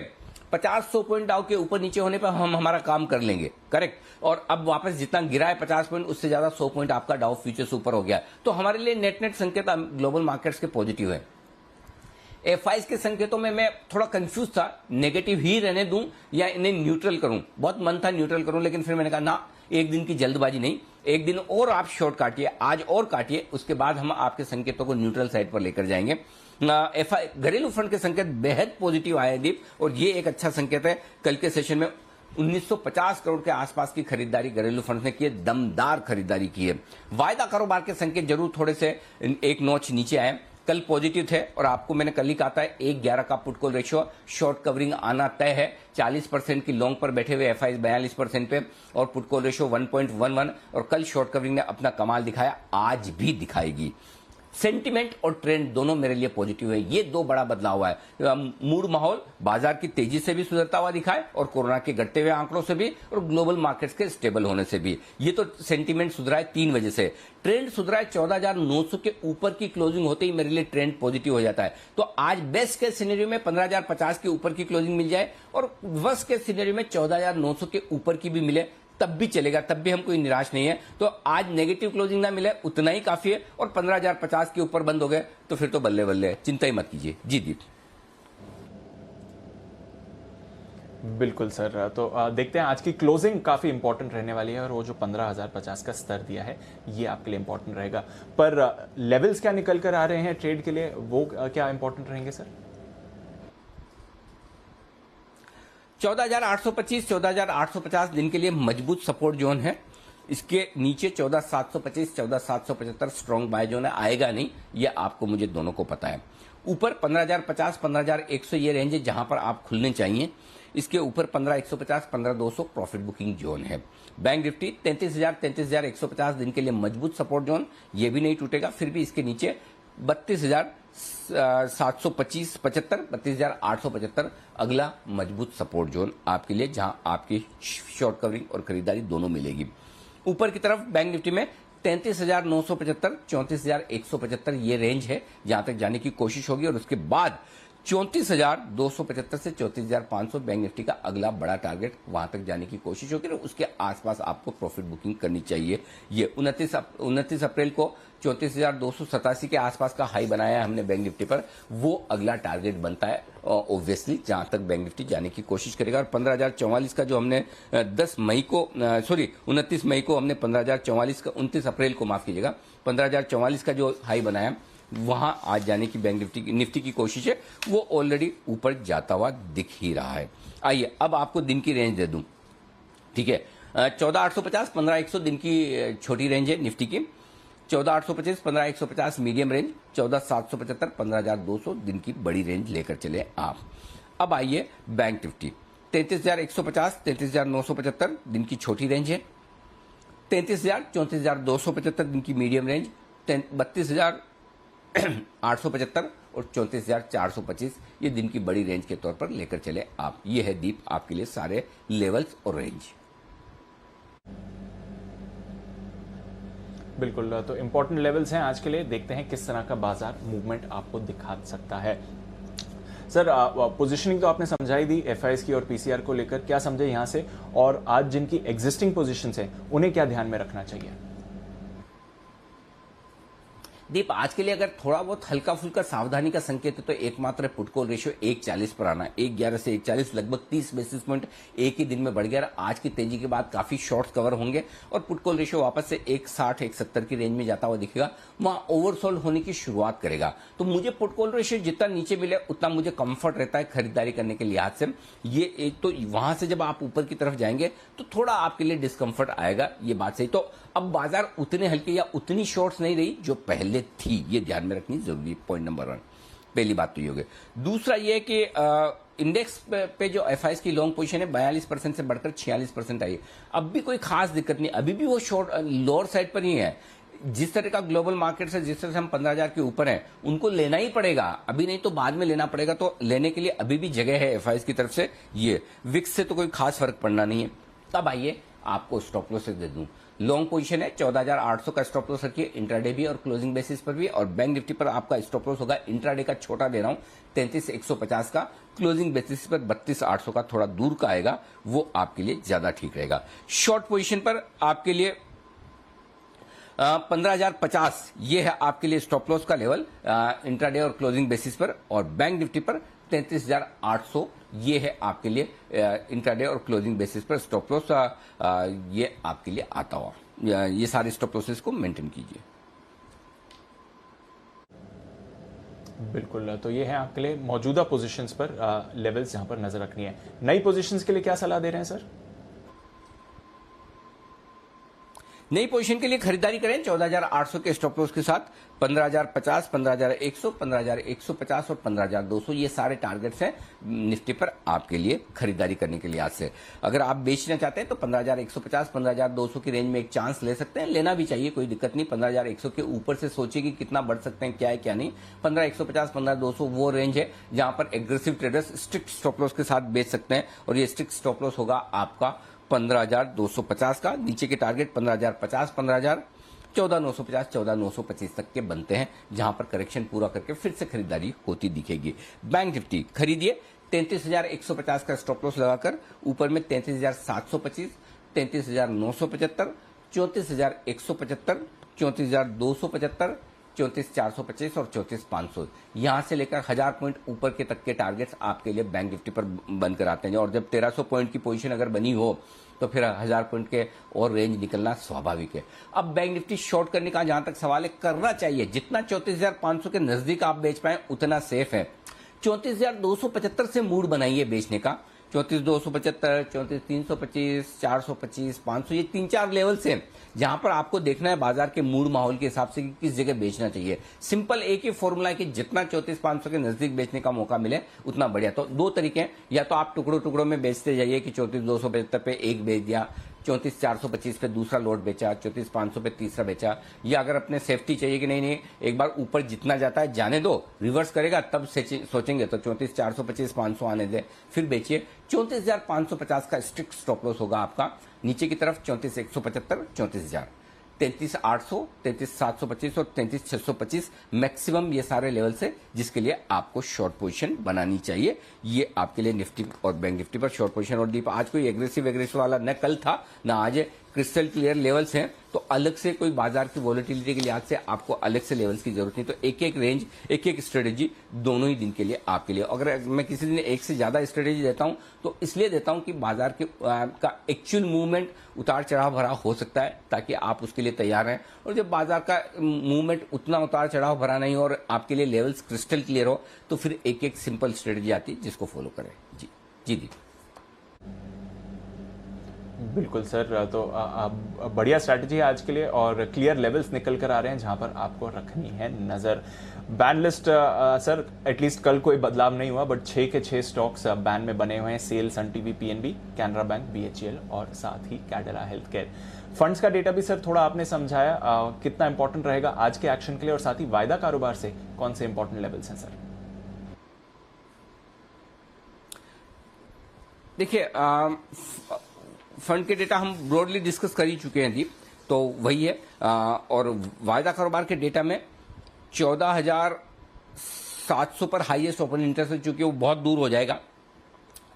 50-100 पॉइंट डाउ के ऊपर नीचे होने पर हम हमारा काम कर लेंगे, करेक्ट। और अब वापस जितना गिरा है 50 पॉइंट, उससे ज्यादा 100 पॉइंट आपका डाउ फ्यूचर्स ऊपर हो गया, तो हमारे लिए नेट संकेत ग्लोबल मार्केट्स के पॉजिटिव है। एफआईज के संकेतों में मैं थोड़ा कंफ्यूज था, नेगेटिव ही रहने दूं या इन्हें न्यूट्रल करूं, बहुत मन था न्यूट्रल करूं, लेकिन फिर मैंने कहा ना, एक दिन की जल्दबाजी नहीं, एक दिन और आप शॉर्ट काटिए, आज और काटिए, उसके बाद हम आपके संकेतों को न्यूट्रल साइड पर लेकर जाएंगे। घरेलू फंड के संकेत बेहद पॉजिटिव आए दीप, और ये एक अच्छा संकेत है। कल के सेशन में 1950 करोड़ के आसपास की खरीदारी घरेलू फंड ने की है, दमदार खरीदारी की है। वायदा कारोबार के संकेत जरूर थोड़े से एक नॉच नीचे आए, कल पॉजिटिव थे, और आपको मैंने कल ही कहा था 1:11 का put call ratio, short covering आना तय है। 40% की लॉन्ग पर बैठे हुए एफआईज 42% पे, और पुट कॉल रेशियो 1.11, और कल शॉर्ट कवरिंग ने अपना कमाल दिखाया, आज भी दिखाएगी। सेंटिमेंट और ट्रेंड दोनों मेरे लिए पॉजिटिव है, ये 2 बड़ा बदलाव हुआ है। मूड माहौल बाजार की तेजी से भी सुधरता हुआ दिखाए, और कोरोना के घटते हुए आंकड़ों से भी, और ग्लोबल मार्केट्स के स्टेबल होने से भी। ये तो सेंटिमेंट सुधरा है 3 वजह से। ट्रेंड सुधरा है 14,900 के ऊपर की क्लोजिंग होते ही मेरे लिए ट्रेंड पॉजिटिव हो जाता है। तो आज बेस्ट के सिनेरियो में 15,050 के ऊपर की क्लोजिंग मिल जाए, और वर्स्ट के सिनेरियो में 14,900 के ऊपर की भी मिले, तब भी चलेगा, तब भी हम कोई निराश नहीं है। तो आज नेगेटिव क्लोजिंग ना मिले उतना ही काफी है, और 15,050 के ऊपर बंद हो गए तो फिर तो बल्ले बल्ले है, चिंता ही मत कीजिए। जी दीप। बिल्कुल सर, तो देखते हैं आज की क्लोजिंग काफी इंपॉर्टेंट रहने वाली है, और वो जो 15,050 का स्तर दिया है ये आपके लिए इंपॉर्टेंट रहेगा। पर लेवल्स क्या निकल कर आ रहे हैं ट्रेड के लिए, वो क्या इंपॉर्टेंट रहेंगे सर? 14,825, 14,850 दिन के लिए मजबूत सपोर्ट जोन है। इसके नीचे 14,725, 14,775 स्ट्रॉन्ग बाय जोन है, आएगा नहीं, ये आपको मुझे दोनों को पता है। ऊपर 15,050, 15,100 ये रेंज है जहां पर आप खुलने चाहिए। इसके ऊपर 15,150, 15,200 प्रॉफिट बुकिंग जोन है। बैंक निफ्टी 33,000, 33,150 दिन के लिए मजबूत सपोर्ट जोन, ये भी नहीं टूटेगा। फिर भी इसके नीचे 32,725 75, 32,875 अगला मजबूत सपोर्ट जोन आपके लिए, जहां आपकी शॉर्ट कवरिंग और खरीदारी दोनों मिलेगी। ऊपर की तरफ बैंक निफ्टी में 33,975 34,175 ये रेंज है जहां तक जाने की कोशिश होगी, और उसके बाद 34,275 से 34,500 बैंक निफ्टी का अगला बड़ा टारगेट, वहां तक जाने की कोशिश होगी और उसके आसपास आपको प्रॉफिट बुकिंग करनी चाहिए। ये 29 अप्रैल को 34,287 के आसपास का हाई बनाया है हमने बैंक निफ्टी पर, वो अगला टारगेट बनता है ऑब्वियसली, जहां तक बैंक निफ्टी जाने की कोशिश करेगा। और 15,044 का जो हमने 29 मई को हमने 15,044 का 29 अप्रैल को माफ कीजिएगा 15,044 का जो हाई बनाया, वहां आज जाने की बैंक निफ्टी की कोशिश है, वो ऑलरेडी ऊपर जाता हुआ दिख ही रहा है। आइए अब आपको दिन की रेंज दे दूं, ठीक है। 14,850 15,100 दिन की छोटी रेंज है निफ्टी की, 14,825 15,150 मीडियम रेंज, 14,775 15,200 दिन की बड़ी रेंज लेकर चले आप। अब आइए बैंक निफ्टी 33,150 33,975 दिन की छोटी रेंज है, 33,000 34,275 दिन की मीडियम रेंज, 32,875 और 34,425 ये दिन की बड़ी रेंज के तौर पर लेकर चले आप। ये है दीप आपके लिए सारे लेवल्स और रेंज। बिल्कुल, तो इंपॉर्टेंट लेवल्स हैं आज के लिए। देखते हैं किस तरह का बाजार मूवमेंट आपको दिखा सकता है। सर, पोजीशनिंग तो आपने समझाई दी एफआईएस की और पीसीआर को लेकर, क्या समझे यहां से, और आज जिनकी एग्जिस्टिंग पोजीशंस हैं उन्हें क्या ध्यान में रखना चाहिए? दीप आज के लिए अगर थोड़ा बहुत हल्का फुल्का सावधानी का संकेत है तो एकमात्र पुट कॉल रेशियो 1.40 पर आना, 1.11 से 1.40 लगभग 30 बेसिस पॉइंट एक ही दिन में बढ़ गया। आज की तेजी के बाद काफी शॉर्ट्स कवर होंगे और पुट कॉल रेशियो वापस से 1.60 1.70 की रेंज में जाता हुआ दिखेगा, वहां ओवरसोल्ड होने की शुरुआत करेगा। तो मुझे पुट कॉल रेशियो जितना नीचे मिले उतना मुझे कंफर्ट रहता है खरीदारी करने के लिहाज से। ये एक तो वहां से जब आप ऊपर की तरफ जाएंगे तो थोड़ा आपके लिए डिस्कंफर्ट आएगा, ये बात सही। तो अब बाजार उतने हल्के या उतनी शॉर्ट्स नहीं रही जो पहले थी, ये ध्यान में रखनी जरूरी। पॉइंट नंबर 1, पहली बात तो ये हो गई। दूसरा ये कि इंडेक्स पे जो एफआईएस की लॉन्ग पोजीशन है 42% से बढ़कर 46% आई है। अब भी कोई खास दिक्कत नहीं, अभी भी वो शॉर्ट लोअर साइड पर ही है। जिस तरह का ग्लोबल मार्केट से जिस तरह से हम 15,000 के ऊपर हैं, उनको लेना ही पड़ेगा, अभी नहीं तो बाद में लेना पड़ेगा। तो लेने के लिए अभी भी जगह है एफआईएस की तरफ से। ये विक्स से तो कोई खास फर्क पड़ना नहीं है। तब आइए आपको स्टॉप लॉस दे दूं। लॉन्ग पोजीशन है 14,800 का स्टॉप लॉस रखिए, इंट्राडे भी और क्लोजिंग बेसिस पर भी। और बैंक निफ्टी पर आपका स्टॉप लॉस होगा, इंट्राडे का छोटा दे रहा हूं 33,150 का, क्लोजिंग बेसिस पर 32,800 का थोड़ा दूर का आएगा, वो आपके लिए ज्यादा ठीक रहेगा। शॉर्ट पोजीशन पर आपके लिए 15,050 ये है आपके लिए स्टॉप लॉस का लेवल इंट्राडे और क्लोजिंग बेसिस पर। और बैंक निफ्टी पर 33,800 ये है आपके लिए इंट्राडे और क्लोजिंग बेसिस पर स्टॉप लॉस, ये आपके लिए आता हुआ। ये सारे स्टॉप लॉसेस को मेंटेन कीजिए। बिल्कुल, तो ये है आपके लिए मौजूदा पोजीशंस पर लेवल्स जहां पर नजर रखनी है। नई पोजीशंस के लिए क्या सलाह दे रहे हैं सर? नई पोजीशन के लिए खरीदारी करें 14,800 के स्टॉप लॉस के साथ, 15,050 15,100 15,150 और 15,200 ये सारे टारगेट्स हैं निफ्टी पर आपके लिए खरीदारी करने के लिए। आज से अगर आप बेचना चाहते हैं तो 15,150 15,200 की रेंज में एक चांस ले सकते हैं, लेना भी चाहिए, कोई दिक्कत नहीं। 15,100 के ऊपर से सोचिए कि कितना बढ़ सकते हैं, क्या है क्या नहीं। 15,150 15,200 वो रेंज है जहां पर aggressive traders strict stop loss के साथ बेच सकते हैं, और ये स्ट्रिक्ट स्टॉप लॉस होगा आपका 15,250 का। नीचे के टारगेट 15,050 15,000 14,950 14,925 तक के बनते हैं, जहां पर करेक्शन पूरा करके फिर से खरीदारी होती दिखेगी। बैंक निफ्टी खरीदिए 33,150 का स्टॉप लॉस लगाकर, ऊपर में 33,725 33,975 34,175 34,275 34,425 और 34,500 यहां से लेकर 1000 पॉइंट ऊपर के तक के टारगेट्स आपके लिए बैंक निफ्टी पर बनकर आते हैं। और जब 1300 पॉइंट की पोजीशन अगर बनी हो तो फिर 1000 पॉइंट के और रेंज निकलना स्वाभाविक है। अब बैंक निफ्टी शॉर्ट करने का जहां तक सवाल है, करना चाहिए जितना 34,500 के नजदीक आप बेच पाए उतना सेफ है। 34,275 से मूड बनाइए बेचने का, 34,275 34,325 425 500 ये 3-4 लेवल से जहां पर आपको देखना है बाजार के मूड माहौल के हिसाब से कि किस जगह बेचना चाहिए। सिंपल एक ही फॉर्मूला है कि जितना 34,500 के नजदीक बेचने का मौका मिले उतना बढ़िया। तो दो तरीके हैं, या तो आप टुकड़ों टुकड़ों में बेचते जाइए कि 34,275 पे एक बेच दिया, 34,425 पे दूसरा लोड बेचा, 34,500 पे तीसरा बेचा, या अगर अपने सेफ्टी चाहिए कि नहीं एक बार ऊपर जितना जाता है जाने दो, रिवर्स करेगा तब सोचेंगे तो 34,425 500 आने दे, फिर बेचिए। 34,550 का स्ट्रिक्ट स्टॉप लॉस होगा आपका, नीचे की तरफ 34,175, 34,000, 33,800, 33,725 और 33,625 मैक्सिमम ये सारे लेवल से जिसके लिए आपको शॉर्ट पोजीशन बनानी चाहिए। ये आपके लिए निफ्टी और बैंक निफ्टी पर शॉर्ट पोजीशन। और दीप आज कोई एग्रेसिव वाला न कल था ना आज है, क्रिस्टल क्लियर लेवल्स हैं, तो अलग से कोई बाजार की वॉलेटिलिटी के लिहाज से आपको अलग से लेवल्स की जरूरत नहीं। तो एक एक रेंज, एक एक स्ट्रेटेजी दोनों ही दिन के लिए आपके लिए। अगर मैं किसी दिन एक से ज्यादा स्ट्रेटेजी देता हूं तो इसलिए देता हूं कि बाजार के का एक्चुअल मूवमेंट उतार चढ़ाव भरा हो सकता है, ताकि आप उसके लिए तैयार हैं। और जब बाजार का मूवमेंट उतना उतार चढ़ाव भरा नहीं हो और आपके लिए लेवल्स क्रिस्टल क्लियर हो, तो फिर एक एक सिंपल स्ट्रेटेजी आती है जिसको फॉलो करें। जी जी दी बिल्कुल सर, तो बढ़िया स्ट्रैटेजी है आज के लिए और क्लियर लेवल्स निकल कर आ रहे हैं जहां पर आपको रखनी है नजर। बैन लिस्ट सर एटलीस्ट कल कोई बदलाव नहीं हुआ, बट 6 के 6 स्टॉक्स बैन में बने हुए हैं। SAIL, Sun TV, PNB, Canara bank, BHEL और साथ ही कैडिला हेल्थ केयर। फंड्स का डेटा भी सर थोड़ा आपने समझाया, कितना इंपॉर्टेंट रहेगा आज के एक्शन के लिए, और साथ ही वायदा कारोबार से कौन से इंपॉर्टेंट लेवल्स हैं सर? देखिए, फंड के डेटा हम ब्रॉडली डिस्कस कर ही चुके हैं दीप, तो वही है। और वायदा कारोबार के डेटा में 14,700 पर हाईएस्ट ओपन इंटरेस्ट है, चूंकि वो बहुत दूर हो जाएगा।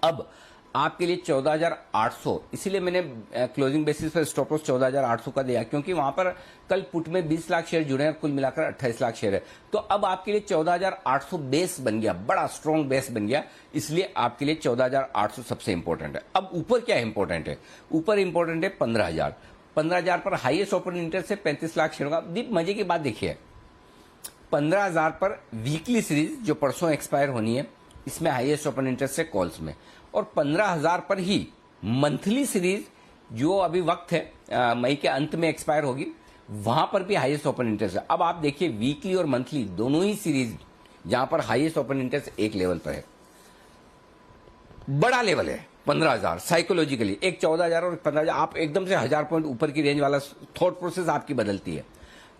अब आपके लिए 14,800, इसीलिए मैंने क्लोजिंग बेसिस पर स्टॉप लॉस 14,800 का दिया, क्योंकि वहां पर कल पुट में 20 लाख शेयर जुड़े हैं, कुल मिलाकर 28 लाख शेयर है। तो अब आपके लिए 14,800 बेस बन गया, बड़ा स्ट्रॉन्ग बेस बन गया, इसलिए आपके लिए 14,800 सबसे इंपॉर्टेंट है। अब ऊपर क्या इंपॉर्टेंट है? ऊपर इंपॉर्टेंट है 15,000। 15,000 पर हाईएस्ट ओपन इंटरेस्ट है 35 लाख शेयर का। दीप मजे की बात देखिए, 15,000 पर वीकली सीरीज जो परसों एक्सपायर होनी है, इसमें हाईएस्ट ओपन इंटरेस्ट है कॉल्स में, और 15,000 पर ही मंथली सीरीज जो अभी वक्त है मई के अंत में एक्सपायर होगी, वहां पर भी हाईएस्ट ओपन इंटरेस्ट है। अब आप देखिए वीकली और मंथली दोनों ही सीरीज जहां पर हाईएस्ट ओपन इंटरेस्ट एक लेवल पर है, बड़ा लेवल है 15,000 साइकोलॉजिकली। एक 14,000 और 15,000, आप एकदम से 1,000 पॉइंट ऊपर की रेंज वाला थॉट प्रोसेस आपकी बदलती है।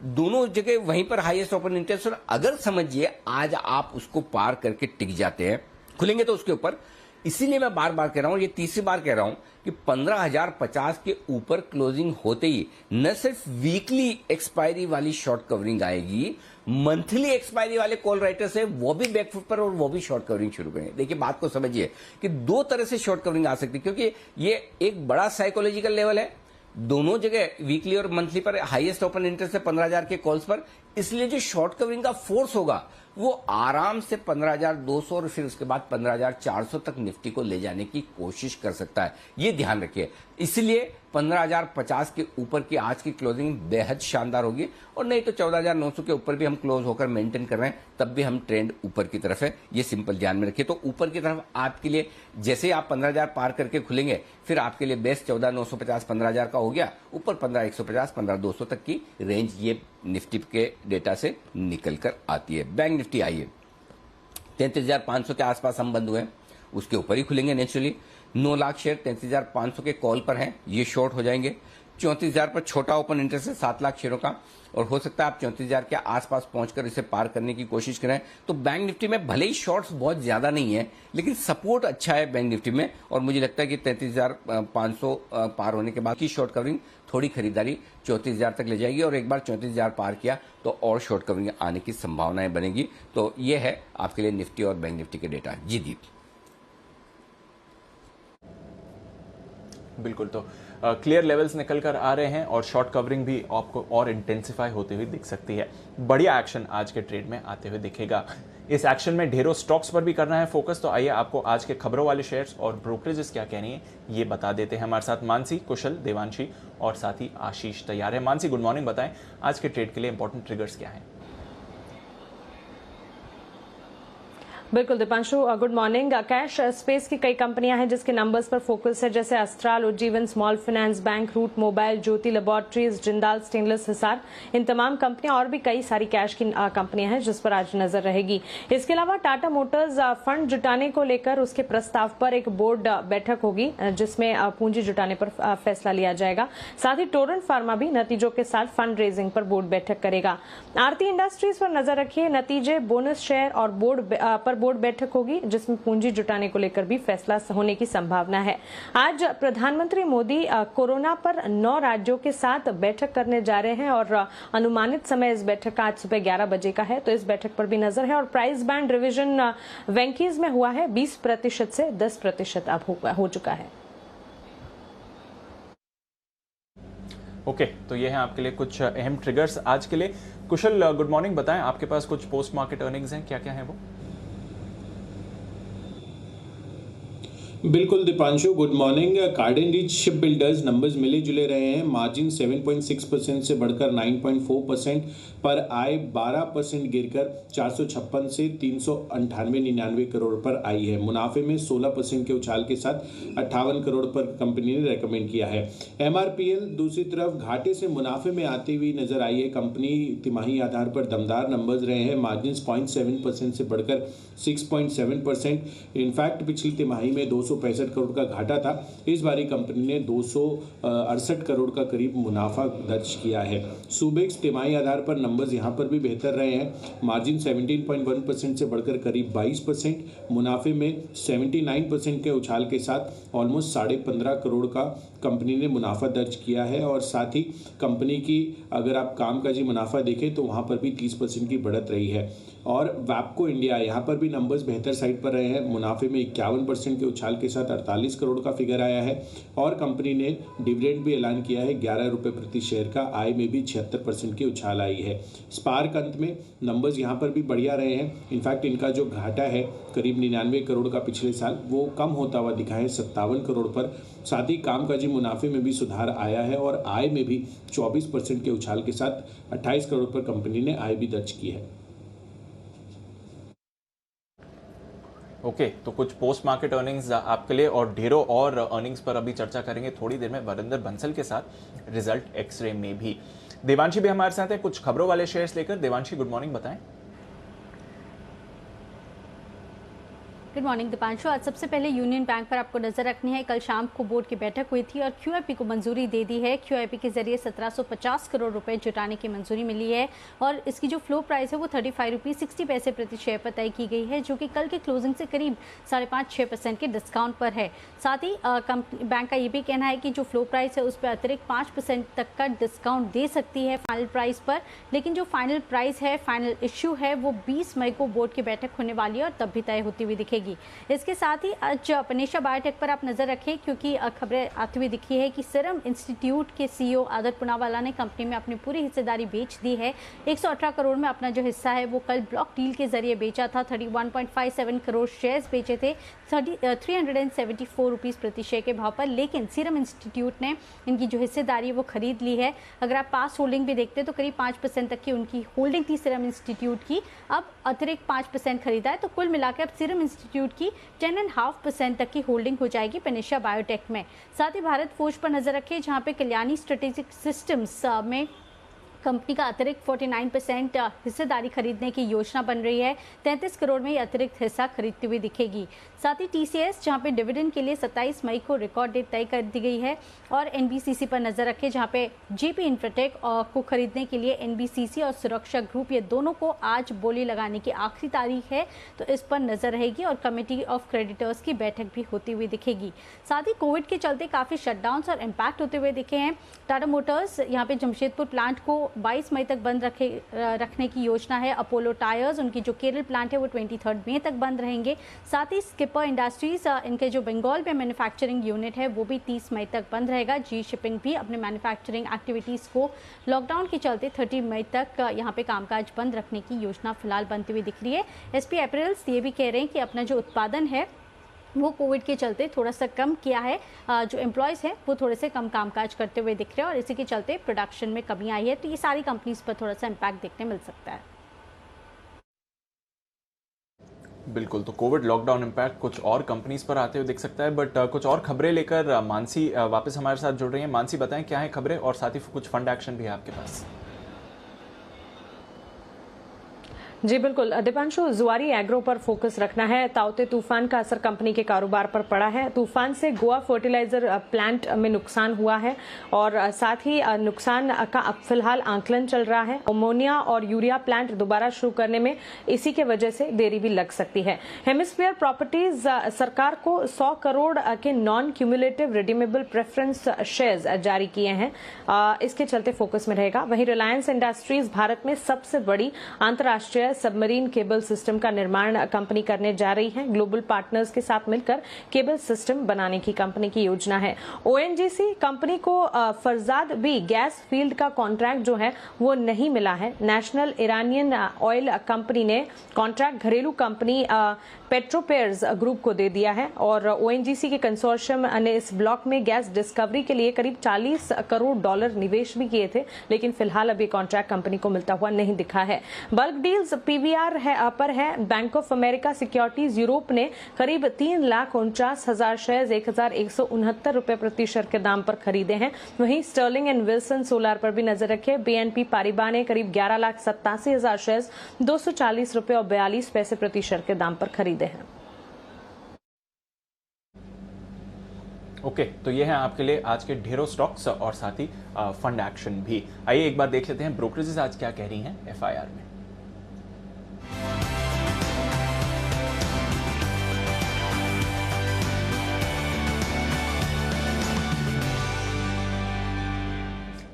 दोनों जगह वहीं पर हाईएस्ट ओपन इंटरेस्ट, और अगर समझिए आज आप उसको पार करके टिक जाते हैं, खुलेंगे तो उसके ऊपर। इसीलिए मैं बार बार कह रहा हूं, ये तीसरी बार कह रहा हूं कि 15,050 के ऊपर क्लोजिंग होते ही न सिर्फ वीकली एक्सपायरी वाली शॉर्ट कवरिंग आएगी, मंथली एक्सपायरी वाले कॉल राइटर्स है वो भी बैकफुट पर और वो भी शॉर्ट कवरिंग शुरू करेंगे। देखिए बात को समझिए कि दो तरह से शॉर्ट कवरिंग आ सकती है, क्योंकि ये एक बड़ा साइकोलॉजिकल लेवल है। दोनों जगह वीकली और मंथली पर हाईएस्ट ओपन इंटरेस्ट है 15,000 के कॉल्स पर, इसलिए जो शॉर्ट कवरिंग का फोर्स होगा वो आराम से 15,200 और फिर उसके बाद 15,400 तक निफ्टी को ले जाने की कोशिश कर सकता है। ये ध्यान रखिए। इसलिए 15,050 के ऊपर की आज की क्लोजिंग बेहद शानदार होगी, और नहीं तो 14,900 के ऊपर भी हम क्लोज होकर मेंटेन कर रहे हैं, तब भी हम ट्रेंड ऊपर की तरफ है। ये सिंपल ध्यान में रखिए। तो ऊपर की तरफ आपके लिए जैसे ही आप 15,000 पार करके खुलेंगे, फिर आपके लिए बेस्ट 14,950 15,000 का हो गया, ऊपर 15,150 15,200 तक की रेंज ये निफ्टी के डेटा से निकल कर आती है। बैंक निफ्टी आइए, 33,500 के आसपास हम बंद हुए हैं, उसके ऊपर ही खुलेंगे नेचुरली। 9 लाख शेयर 33,500 के कॉल पर हैं, ये शॉर्ट हो जाएंगे। 34,000 पर छोटा ओपन इंटरेस्ट है 7 लाख शेयरों का, और हो सकता है आप 34,000 के आसपास पहुंचकर इसे पार करने की कोशिश करें। तो बैंक निफ्टी में भले ही शॉर्ट्स बहुत ज्यादा नहीं है, लेकिन सपोर्ट अच्छा है बैंक निफ्टी में, और मुझे लगता है कि 33,500 पार होने के बाद की शॉर्ट कवरिंग थोड़ी खरीदारी 34,000 तक ले जाएगी, और एक बार 34,000 पार किया तो और शॉर्ट कवरिंग आने की संभावनाएं बनेगी। तो ये है आपके लिए निफ्टी और बैंक निफ्टी के डेटा। जी दीप। बिल्कुल, तो क्लियर लेवल्स निकल कर आ रहे हैं और शॉर्ट कवरिंग भी आपको और इंटेंसिफाई होते हुए दिख सकती है। बढ़िया एक्शन आज के ट्रेड में आते हुए दिखेगा। इस एक्शन में ढेरों स्टॉक्स पर भी करना है फोकस, तो आइए आपको आज के खबरों वाले शेयर्स और ब्रोकरेजेस क्या कह रही हैं ये बता देते हैं। हमारे साथ मानसी, कुशल, देवांशी और साथ ही आशीष तैयार है। मानसी, गुड मॉर्निंग, बताएं आज के ट्रेड के लिए इंपॉर्टेंट ट्रिगर्स क्या हैं? बिल्कुल Deepanshu, good morning. Cash space की कई कंपनियां हैं जिसके नंबर्स पर फोकस है, जैसे Astral, Ujjivan small finance bank, Route Mobile, Jyoti laboratories, Jindal stainless, Hisar. इन तमाम कंपनियां और भी कई सारी कैश की कंपनियां हैं जिस पर आज नजर रहेगी। इसके अलावा टाटा मोटर्स फंड जुटाने को लेकर उसके प्रस्ताव पर एक बोर्ड बैठक होगी जिसमें पूंजी जुटाने पर फैसला लिया जाएगा। साथ ही टोरेंट फार्मा भी नतीजों के साथ फंड रेजिंग पर बोर्ड बैठक करेगा। आरती इंडस्ट्रीज पर नजर रखिए, नतीजे, बोनस शेयर और बोर्ड बैठक होगी जिसमें पूंजी जुटाने को लेकर भी फैसला होने की संभावना है। आज प्रधानमंत्री मोदी कोरोना पर 9 राज्यों के साथ बैठक करने जा रहे हैं और अनुमानित समय इस बैठक का आज सुबह 11 बजे का है, तो इस बैठक पर भी नजर है। और प्राइस बैंड रिवीजन वेंकीज में हुआ है 20% से 10% अब हो चुका है। ओके, तो ये है आपके लिए कुछ अहम ट्रिगर्स आज के लिए। कुशल, गुड मॉर्निंग, बताएं आपके पास कुछ पोस्ट मार्केट अर्निंग्स हैं, क्या क्या है वो? बिल्कुल दीपांशु, गुड मॉर्निंग। कार्डन रीच शिप बिल्डर्स नंबर्स मिले जुले रहे हैं। मार्जिन 7.6% से बढ़कर 9.4%, पर आय 12% गिरकर 456 से 398-99 करोड़ पर आई है। मुनाफे में 16% के उछाल के साथ 58 करोड़ पर कंपनी ने रेकमेंड किया है। MRPL दूसरी तरफ घाटे से मुनाफे में आती हुई नजर आई है। कंपनी तिमाही आधार पर दमदार नंबर्स रहे हैं। मार्जिन 0.7% से बढ़कर 6.7%। इनफैक्ट पिछली तिमाही में 265 करोड़ का घाटा था। इस बारी कंपनी ने 268 करोड़ का करीब मुनाफा दर्ज किया है। सुबेक्स तिमाही आधार पर नंबर्स यहां पर भी बेहतर रहे हैं। मार्जिन 17.1% से बढ़कर करीब 22%, मुनाफे में 79% के उछाल के साथ ऑलमोस्ट 15.5 करोड़ का कंपनी ने मुनाफा दर्ज किया है। और साथ ही कंपनी की अगर आप कामकाजी मुनाफा देखें तो वहां पर भी 30% की बढ़त रही है। और वैपको इंडिया, यहाँ पर भी नंबर्स बेहतर साइड पर रहे हैं। मुनाफे में 51% के उछाल के साथ 48 करोड़ का फिगर आया है। और कंपनी ने डिविडेंड भी ऐलान किया है 11 रुपये प्रति शेयर का। आय में भी 76% की उछाल आई है। स्पार्क अंत में नंबर्स यहाँ पर भी बढ़िया रहे हैं। इनफैक्ट इनका जो घाटा है करीब 99 करोड़ का पिछले साल, वो कम होता हुआ दिखा है 57 करोड़ पर। साथ ही कामकाजी मुनाफे में भी सुधार आया है और आय में भी 24% के उछाल के साथ 28 करोड़ पर कंपनी ने आय भी दर्ज की है। ओके, तो कुछ पोस्ट मार्केट अर्निंग्स आपके लिए और ढेरों और अर्निंग्स पर अभी चर्चा करेंगे थोड़ी देर में वरिंदर बंसल के साथ रिजल्ट एक्सरे में भी। देवांशी भी हमारे साथ है कुछ खबरों वाले शेयर्स लेकर। देवांशी, गुड मॉर्निंग, बताएं। Good morning Deepanshu. आज सबसे पहले यूनियन बैंक पर आपको नजर रखनी है। कल शाम को बोर्ड की बैठक हुई थी और QIP को मंजूरी दे दी है। QIP के जरिए 1750 करोड़ रुपए जुटाने की मंजूरी मिली है और इसकी जो फ्लो प्राइस है वो 35 रुपये 60 पैसे प्रति शेयर पर तय की गई है, जो कि कल के क्लोजिंग से करीब 5.5-6% के डिस्काउंट पर है। साथ ही बैंक का ये भी कहना है कि जो फ्लो प्राइस है उस पर अतिरिक्त 5% तक का डिस्काउंट दे सकती है फाइनल प्राइस पर, लेकिन जो फाइनल प्राइस है, फाइनल इश्यू है, वो 20 मई को बोर्ड की बैठक होने वाली है और तब भी तय होती हुई दिखेगी। इसके साथ ही आज पनेशा बायोटेक पर आप नजर रखें, क्योंकि खबरें आती हुई दिखी है कि सीरम इंस्टीट्यूट के CEO आदर पूनावाला ने कंपनी में अपनी पूरी हिस्सेदारी बेच दी है। 118 करोड़ में अपना जो हिस्सा है वो कल ब्लॉक डील के जरिए बेचा था। 31.57 करोड़ शेयर्स बेचे थे 374 रुपीज प्रति शेयर के भाव पर, लेकिन सीरम इंस्टीट्यूट ने इनकी जो हिस्सेदारी वो खरीद ली है। अगर आप पास होल्डिंग भी देखते तो करीब 5% तक की उनकी होल्डिंग थी सीरम इंस्टीट्यूट की, अब अतिरिक्त 5% खरीदा है, तो कुल मिलाकर अब सीरम इंस्टीट्यूट की 10.5% तक की होल्डिंग हो जाएगी पनेशा बायोटेक में। साथ ही भारत फोर्ज पर नजर रखें, जहां पे कल्याणी स्ट्रेटेजिक सिस्टम्स में कंपनी का अतिरिक्त 49% हिस्सेदारी खरीदने की योजना बन रही है। 33 करोड़ में ये अतिरिक्त हिस्सा खरीदती हुई दिखेगी। साथ ही TCS, जहां पे डिविडेंड के लिए 27 मई को रिकॉर्ड डेट तय कर दी गई है। और NBCC पर नजर रखें, जहां पे JP इंफ्राटेक को खरीदने के लिए NBCC और सुरक्षा ग्रुप, ये दोनों को आज बोली लगाने की आखिरी तारीख है, तो इस पर नजर रहेगी और कमेटी ऑफ क्रेडिटर्स की बैठक भी होती हुई दिखेगी। साथ ही कोविड के चलते काफी शटडाउन्स और इम्पैक्ट होते हुए दिखे हैं। टाटा मोटर्स यहाँ पे जमशेदपुर प्लांट को 22 मई तक बंद रखने की योजना है। अपोलो टायर्स, उनकी जो केरल प्लांट है वो 23 मई तक बंद रहेंगे। साथ ही स्किपर इंडस्ट्रीज, इनके जो बंगाल में मैन्युफैक्चरिंग यूनिट है वो भी 30 मई तक बंद रहेगा। जी शिपिंग भी अपने मैन्युफैक्चरिंग एक्टिविटीज को लॉकडाउन के चलते 30 मई तक यहाँ पे कामकाज बंद रखने की योजना फिलहाल बनती हुई दिख रही है। SP एपरेल्स ये भी कह रहे हैं कि अपना जो उत्पादन है वो कोविड के चलते थोड़ा सा कम किया है। जो एम्प्लॉयज़ हैं वो थोड़े से कम कामकाज करते हुए दिख रहे हैं और इसी के चलते प्रोडक्शन में कमी आई है, तो ये सारी कंपनीज पर थोड़ा सा इम्पैक्ट देखने मिल सकता है। बिल्कुल, तो कोविड लॉकडाउन इम्पैक्ट कुछ और कंपनीज पर आते हुए दिख सकता है, बट कुछ और खबरें लेकर मानसी वापस हमारे साथ जुड़ रही हैं। मानसी, बताएं क्या है खबरें, और साथ ही कुछ फंड एक्शन भी है आपके पास। जी बिल्कुल दीपांशु, जुआरी एग्रो पर फोकस रखना है। ताउते तूफान का असर कंपनी के कारोबार पर पड़ा है। तूफान से गोवा फर्टिलाइजर प्लांट में नुकसान हुआ है और साथ ही नुकसान का अब फिलहाल आंकलन चल रहा है। अमोनिया और यूरिया प्लांट दोबारा शुरू करने में इसी के वजह से देरी भी लग सकती है। हेमिस्फीयर प्रॉपर्टीज सरकार को 100 करोड़ के non cumulative redeemable preference shares जारी किए हैं, इसके चलते फोकस में रहेगा। वहीं रिलायंस इंडस्ट्रीज भारत में सबसे बड़ी अंतर्राष्ट्रीय सबमरीन केबल सिस्टम का निर्माण कंपनी करने जा रही है। ग्लोबल पार्टनर्स के साथ मिलकर केबल सिस्टम बनाने की कंपनी की योजना है। ओएनजीसी कंपनी को फरजाद बी गैस फील्ड का कॉन्ट्रैक्ट जो है वो नहीं मिला है। नेशनल इरानियन ऑयल कंपनी ने कॉन्ट्रैक्ट घरेलू कंपनी पेट्रोपेयर्स ग्रुप को दे दिया है और ओएनजीसी के कंसोर्शियम ने इस ब्लॉक में गैस डिस्कवरी के लिए करीब $40 करोड़ निवेश भी किए थे, लेकिन फिलहाल अभी कॉन्ट्रैक्ट कंपनी को मिलता हुआ नहीं दिखा है। बल्क डील्स पीवीआर पर है। Bank of America securities Europe ने करीब 3,49,000 शेयर्स ₹1,169 प्रति शेयर के दाम पर खरीदे हैं। वहीं स्टर्लिंग एंड विल्सन सोलार पर भी नजर रखे। बीएनपी पारिबा ने करीब 11,87,000 शेयर्स ₹240.42 प्रति शेयर के दाम पर खरीदे हैं। ओके, तो ये है आपके लिए आज के ढेरों स्टॉक्स और साथ ही फंड एक्शन भी। आइए एक बार देख लेते हैं ब्रोकरेजेस आज क्या कह रही हैं एफआईआर में।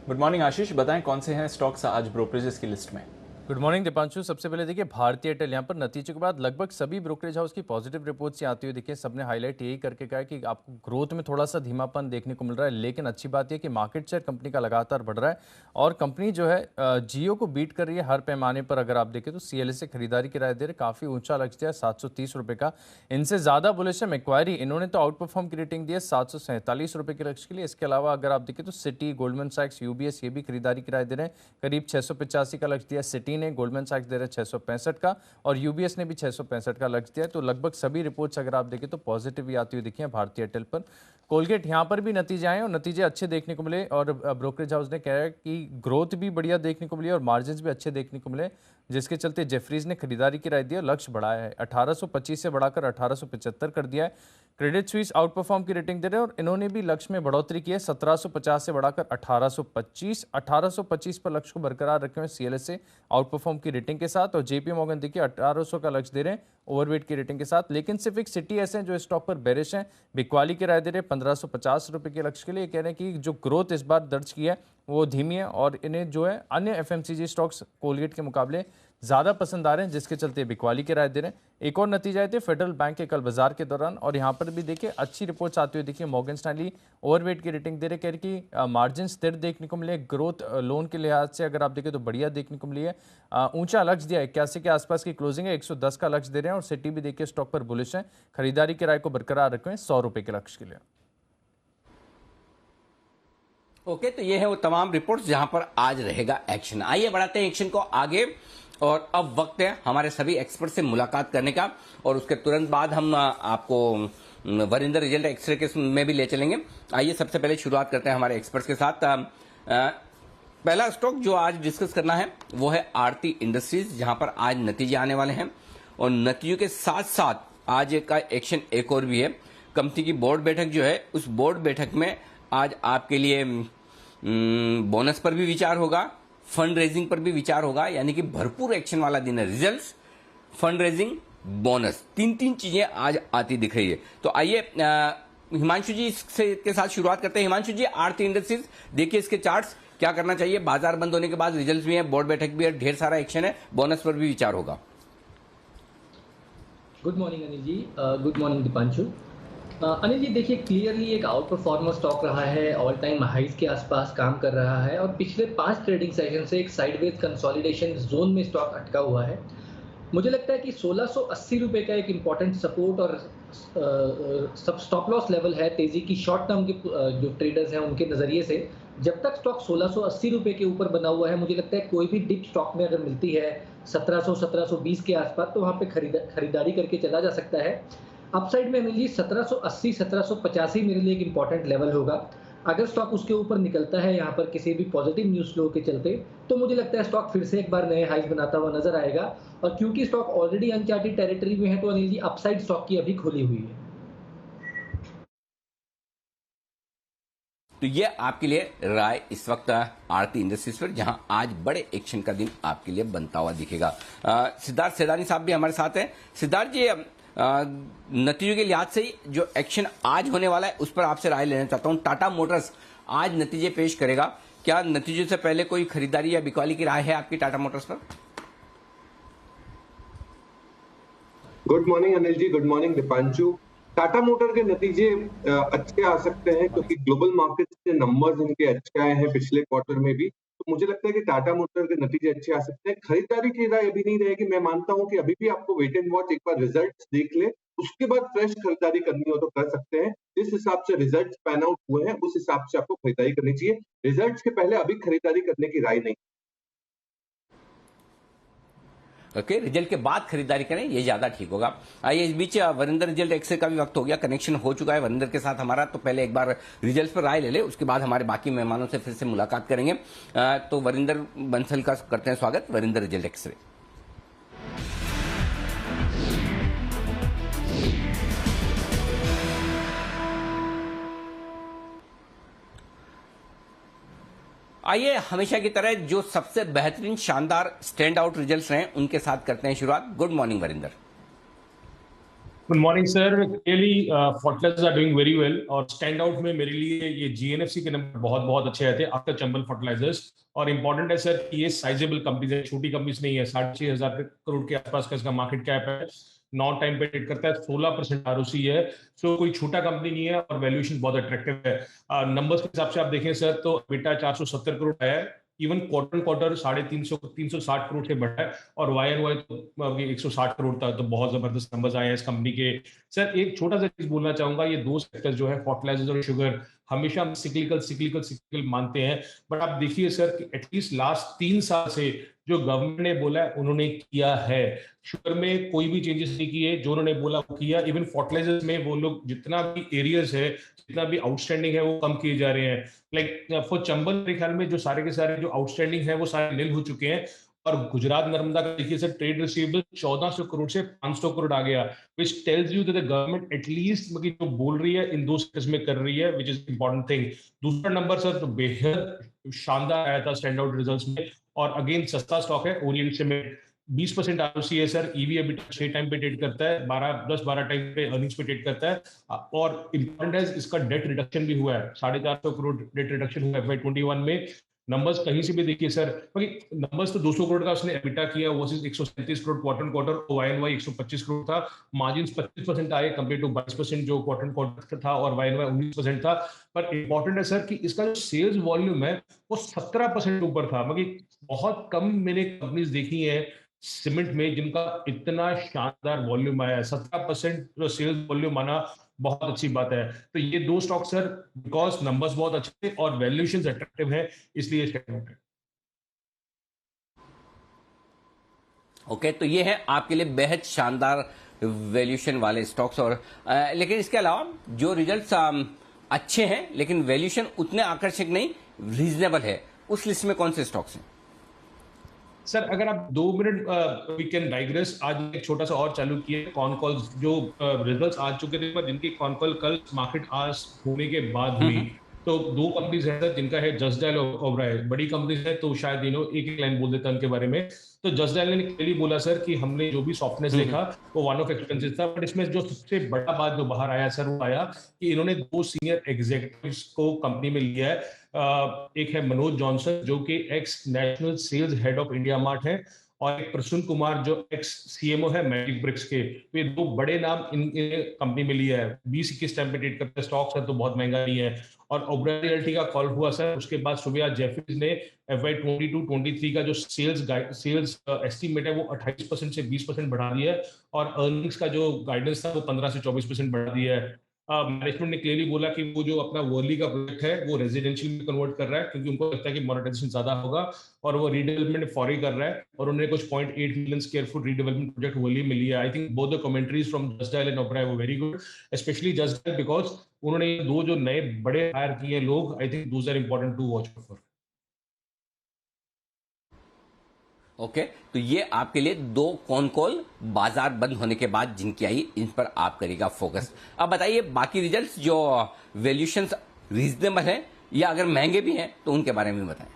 गुड मॉर्निंग आशीष, बताएं कौन से हैं स्टॉक्स आज ब्रोकरेजेस की लिस्ट में। Good morning Deepanshu. सबसे पहले देखिए भारतीय एयरटेल, यहाँ पर नतीजे के बाद लगभग सभी ब्रोकरेज हाउस की पॉजिटिव रिपोर्ट्स से आती हुई देखिए सबने हाईलाइट यही करके कहा कि आपको ग्रोथ में थोड़ा सा धीमापन देखने को मिल रहा है, लेकिन अच्छी बात यह कि मार्केट शेयर कंपनी का लगातार बढ़ रहा है और कंपनी जो है जियो को बीट कर रही है हर पैमाने पर। अगर आप देखें तो सीएलए से खरीदारी की राय दे रहे, काफी ऊंचा लक्ष्य दिया 730 रुपए का। इनसे ज्यादा बुलिश है मैक्वायरी, इन्होंने तो आउट परफॉर्म की रेटिंग दी है 747 रुपए के लक्ष्य के लिए। इसके अलावा अगर आप देखें तो सिटी, गोल्डमैन सैक्स, यूबीएस ये भी खरीदारी की राय दे रहे हैं, करीब 685 का लक्ष्य दिया सिटी ने, गोल्डमैन सैक्स दे रहे 665 का और यूबीएस ने भी 665 का लक्ष्य दिया। तो लगभग सभी रिपोर्ट्स अगर आप देखें तो पॉजिटिव ही आती हुई दिखी है भारतीय एयरटेल पर। कोलगेट यहाँ पर भी नतीजे आए और नतीजे अच्छे देखने को मिले और ब्रोकरेज हाउस ने कहा कि ग्रोथ भी बढ़िया देखने को मिली और मार्जिन भी अच्छे देखने को मिले, जिसके चलते जेफरीज ने खरीदारी की राय दी और लक्ष्य बढ़ाया है। 1825 से बढ़ाकर 1875 कर दिया है। क्रेडिट स्विस आउट परफॉर्म की रेटिंग दे रहे हैं और इन्होंने भी लक्ष्य में बढ़ोतरी की है, 1750 से बढ़ाकर 1825 पर लक्ष्य को बरकरार रखे हुए सीएलए से आउट परफॉर्म की रेटिंग के साथ। और जेपी मॉर्गन देखिए 1800 का लक्ष्य दे रहे हैं ओवरवेट की रेटिंग के साथ। लेकिन सिर्फ एक सिटी ऐसे हैं जो स्टॉक पर बेरिश हैं, बिकवाली की राय दे रहे 1550 रुपए के लक्ष्य के लिए। कह रहे हैं कि जो ग्रोथ इस बार दर्ज की है वो धीमी है और इन्हें जो है अन्य एफएमसीजी स्टॉक्स कोलगेट के मुकाबले ज्यादा पसंद आ रहे हैं, जिसके चलते बिकवाली की राय दे रहे हैं। एक और नतीजा आए थे फेडरल बैंक के कल बाजार के दौरान और यहाँ पर भी देखिए अच्छी रिपोर्ट्स आती हुई देखिए। मॉर्गन स्टैनली ओवरवेट की रेटिंग दे रहे, कह रहे कि मार्जिन स्थिर देखने को मिले, ग्रोथ लोन के लिहाज से अगर आप देखें तो बढ़िया देखने को मिली है। ऊंचा लक्ष्य दिया 81 के आसपास की क्लोजिंग है, 110 का लक्ष्य दे रहे हैं और सिटी भी देखिए स्टॉक पर बुलिश है, खरीदारी की राय को बरकरार रखे हैं 100 रुपए के लक्ष्य के लिए। ओके, तो ये है वो तमाम रिपोर्ट्स जहां पर आज रहेगा एक्शन। आइए बढ़ाते हैं एक्शन को आगे और अब वक्त है हमारे सभी एक्सपर्ट से मुलाकात करने का और उसके तुरंत बाद हम आपको वरिंदर रिजल्ट एक्सरे के में भी ले चलेंगे। आइए सबसे पहले शुरुआत करते हैं हमारे एक्सपर्ट्स के साथ। पहला स्टॉक जो आज डिस्कस करना है वो है आरती इंडस्ट्रीज, जहां पर आज नतीजे आने वाले हैं और नतीजों के साथ साथ आज का एक्शन एक और भी है। कंपनी की बोर्ड बैठक जो है उस बोर्ड बैठक में आज आपके लिए बोनस पर भी विचार होगा, फंड रेजिंग पर भी विचार होगा, यानी कि भरपूर एक्शन वाला दिन है। रिजल्ट्स, फंड रेजिंग, बोनस, तीन चीजें आज आती दिख रही है। तो आइए हिमांशु जी के साथ शुरुआत करते हैं। हिमांशु जी, आरती इंडस्ट्रीज देखिए इसके चार्ट्स, क्या करना चाहिए? बाजार बंद होने के बाद रिजल्ट्स भी है, बोर्ड बैठक भी है, ढेर सारा एक्शन है, बोनस पर भी विचार होगा। Good morning Anil ji, good morning Deepanshu. Anil ji देखिए, क्लियरली एक आउट परफॉर्मर स्टॉक रहा है, ऑल टाइम हाइज के आसपास काम कर रहा है और पिछले 5 ट्रेडिंग सेशन से एक साइडवेज कंसोलिडेशन जोन में स्टॉक अटका हुआ है। मुझे लगता है कि 1680 रुपए का एक इम्पॉर्टेंट सपोर्ट और सब स्टॉप लॉस लेवल है तेजी की शॉर्ट टर्म के जो ट्रेडर्स हैं उनके नज़रिए से जब तक स्टॉक 1680 रुपए के ऊपर बना हुआ है, मुझे लगता है कोई भी डिप स्टॉक में अगर मिलती है 1700-1720 के आसपास, तो वहाँ पे खरीदारी करके चला जा सकता है। अपसाइड में मिली 1780-1785 मेरे लिए एक इंपॉर्टेंट लेवल होगा। अगर स्टॉक उसके ऊपर निकलता है यहाँ पर किसी भी पॉजिटिव न्यूज़ फ्लो के चलते, तो मुझे लगता है स्टॉक फिर से एक बार नए हाईज बनाता हुआ नजर आएगा। और क्योंकि स्टॉक ऑलरेडी अनचार्टेड टेरिटरी में है, तो अनिल जी अपसाइड स्टॉक की अभी खुली हुई है। तो ये आपके लिए राय इस वक्त आरती इंडस्ट्रीज पर, जहां आज बड़े एक्शन का दिन आपके लिए बनता हुआ दिखेगा। सिद्धार्थ सेदानी साहब भी हमारे साथ हैं। सिद्धार्थ जी, नतीजों के लिहाज से जो एक्शन आज होने वाला है उस पर आपसे राय लेना चाहता हूं। टाटा मोटर्स आज नतीजे पेश करेगा, क्या नतीजों से पहले कोई खरीदारी या बिकवाली की राय है आपकी टाटा मोटर्स पर? Good morning Anil ji, good morning Dipanshu. Tata motor के नतीजे अच्छे आ सकते हैं क्योंकि ग्लोबल मार्केट के नंबर्स इनके अच्छे आए हैं पिछले क्वार्टर में भी। तो मुझे लगता है कि टाटा मोटर के नतीजे अच्छे आ सकते हैं। खरीदारी की राय अभी नहीं रहेगी। मैं मानता हूं कि अभी भी आपको वेट एंड वॉच, एक बार रिजल्ट्स देख ले, उसके बाद फ्रेश खरीदारी करनी हो तो कर सकते हैं। जिस हिसाब से रिजल्ट्स पैन आउट हुए हैं उस हिसाब से आपको खरीदारी करनी चाहिए। रिजल्ट्स के पहले अभी खरीदारी करने की राय नहीं। ओके, रिजल्ट के बाद खरीदारी करें, ये ज्यादा ठीक होगा। आइए, इस बीच वरिंदर रिजल्ट एक्सरे का भी वक्त हो गया, कनेक्शन हो चुका है वरिंदर के साथ हमारा। तो पहले एक बार रिजल्ट पर राय ले ले, उसके बाद हमारे बाकी मेहमानों से फिर से मुलाकात करेंगे। तो वरिंदर बंसल का करते हैं स्वागत। Varinder result X ray. आइए, हमेशा की तरह जो सबसे बेहतरीन शानदार स्टैंड आउट रिजल्ट्स रहे उनके साथ करते हैं शुरुआत। Good morning Varinder. Good morning sir. Clearly fertilisers are doing very well और स्टैंड आउट में मेरे लिए ये जीएनएफसी के नंबर बहुत बहुत अच्छे आए थे आफ्टर चंबल फर्टिलाइजर्स। और इंपॉर्टेंट है सर कि ये साइजेबल कंपनीज है, छोटी कंपनीज नहीं है। 6,500 करोड़ के आसपास का इसका मार्केट कैप है। 9 टाइम पे ट्रेड करता है, 16% ROC है। सो कोई छोटा कंपनी नहीं है और वैल्यूएशन बहुत अट्रैक्टिव है। नंबर्स के हिसाब से आप देखें सर तो बेटा 470 करोड़ है। इवन क्वार्टर 360 करोड़ से बढ़ा है और YoY तो 160 करोड़ था। तो बहुत जबरदस्त नंबर्स आए हैं इस कंपनी के। सर एक छोटा सा चीज बोलना चाहूंगा, ये दो सेक्टर जो है फर्टिलाइजर्स और शुगर, हमेशा हम सिक्लिकल मानते हैं, बट आप देखिए सर कि एटलीस्ट लास्ट 3 साल से जो गवर्नमेंट ने बोला है उन्होंने किया है। शुगर में कोई भी चेंजेस नहीं किए, जो उन्होंने बोला वो किया। इवन फर्टिलाइजर्स में वो लोग जितना भी एरियाज है, जितना भी आउटस्टैंडिंग है वो कम किए जा रहे हैं। लाइक फॉर चंबल मेरे ख्याल में जो सारे के सारे जो आउटस्टैंडिंग है वो सारे निल हो चुके हैं। और गुजरात नर्मदा का देखिए सर ट्रेड रिसीवेबल 1400 करोड़ से 500 करोड़ आ गया, which tells you that the government at least जो बोल रही है इन दो सेक्टर्स में कर रही है, विच इज इंपॉर्टेंट थिंग। दूसरा नंबर सर तो बेहद शानदार आया था स्टैंड आउट रिजल्ट्स में, और अगेन सस्ता स्टॉक है ओरिएंट सीमेंट। 20% ROC है सर। ईवी अभी 6 टाइम पे ट्रेड करता है, 10-12 टाइम पे अर्निंग्स पे ट्रेड करता है। और इंपॉर्टेंट है इसका डेट रिडक्शन भी हुआ है, 450 करोड़ डेट रिडक्शन हुआ है FY21 में। नंबर्स कहीं से भी देखिए सर, क्योंकि नंबर्स तो 200 करोड़ का उसने एबिटा किया versus 137 crore quarter YoY 125 crore था। मार्जिन 25% आए कंपेयर टू 22% जो क्वार्टर था, और YoY 19% था। पर इंपॉर्टेंट है सर कि इसका जो सेल्स वॉल्यूम है वो 17% ऊपर था। मतलब बहुत कम मैंने कंपनीज देखी है सीमेंट में जिनका इतना शानदार वॉल्यूम आया है। 17% जो सेल्स वॉल्यूम आना बहुत अच्छी बात है। तो ये दो स्टॉक सर बिकॉज नंबर्स बहुत अच्छे थे और वैल्यूएशंस अट्रैक्टिव है, इसलिए स्टैंड आउट है। ओके, तो ये है आपके लिए बेहद शानदार वैल्यूएशन वाले स्टॉक्स। और लेकिन इसके अलावा जो रिजल्ट्स अच्छे हैं लेकिन वैल्यूएशन उतने आकर्षक नहीं, रीजनेबल है, उस लिस्ट में कौन से स्टॉक्स हैं? सर अगर आप 2 मिनट वी कैन डाइग्रेस। आज एक छोटा सा और चालू किए कॉन कॉल्स जो रिजल्ट्स आ चुके थे पर जिनकी कॉन कॉल कल मार्केट आज होने के बाद हुई। तो 2 कंपनीज है सर जिनका है जस्ट डायल और ओबराय, बड़ी कंपनीज है तो शायद एक लाइन बोल देता उनके बारे में। तो जस्ट डायल ने क्लियरली बोला सर कि हमने जो भी सॉफ्टनेस देखा वो वन ऑफ एक्सपेंसेस था, बट इसमें जो सबसे बड़ा बात जो बाहर आया सर वो आया कि इन्होंने 2 सीनियर एग्जीक्यूटिव्स को कंपनी में लिया है। एक है मनोज जॉनसन जो कि ex national sales head of India Mart है, और एक प्रसून कुमार जो एक्स CMO है मैजिक ब्रिक्स के। तो ये 2 बड़े नाम इन कंपनी में लिया है। 20-21 टाइम पे ट्रेड करते स्टॉक्स है तो बहुत महंगा नहीं है। और ओबराय रियल्टी का कॉल हुआ सर, उसके बाद सुबह जेफरीज ने FY22-23 का जो सेल्स एस्टीमेट है वो 28% से 20% बढ़ा दिया है, और अर्निंग्स का जो गाइडेंस था वो 15 से 24% बढ़ा दिया है। मैनेजमेंट ने क्लियरली बोला कि वो जो अपना वर्ली का प्रोजेक्ट है वो रेजिडेंशियल में कन्वर्ट कर रहा है, क्योंकि उनको लगता है कि मोनेटाइजेशन ज्यादा होगा, और वो रीडेवलपमेंट फॉरी कर रहा है, और उन्होंने कुछ 0.8 million square foot redevelopment project Worli में लिया। I think both the commentaries from Just Dial and Oberoi were very good, specially Just Dial because उन्होंने दो जो नए बड़े हायर किए लोग, I think those are important to watch for. Okay, तो ये आपके लिए दो कौन कॉल बाजार बंद होने के बाद जिनकी आई, इन पर आप करेगा फोकस। अब बताइए बाकी रिजल्ट्स जो वैल्यूएशंस रीजनेबल है या अगर महंगे भी हैं तो उनके बारे में बताएं।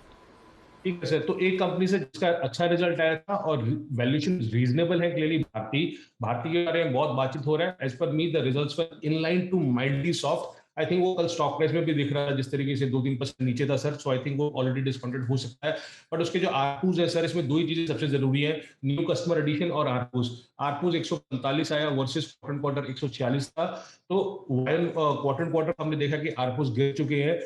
ठीक है सर, तो एक कंपनी से जिसका अच्छा रिजल्ट आया था और वैल्यूएशन रीजनेबल है, क्लियरली भारती के बारे में बहुत बातचीत हो रहा है। As per me the results were in line to mildly soft. I think वो कल स्टॉक प्राइस में भी दिख रहा है जिस तरीके से 2-3% नीचे था सर, सो आई थिंक वो ऑलरेडी डिस्काउंटेड हो सकता है। बट उसके जो आरपूज है सर, इसमें दो ही चीजें सबसे जरूरी है, न्यू कस्टमर एडिशन और आरपूज 145 आया वर्सेस क्वार्टर 146 था। तो क्वार्टर हमने देखा कि आरपूज गिर चुके हैं।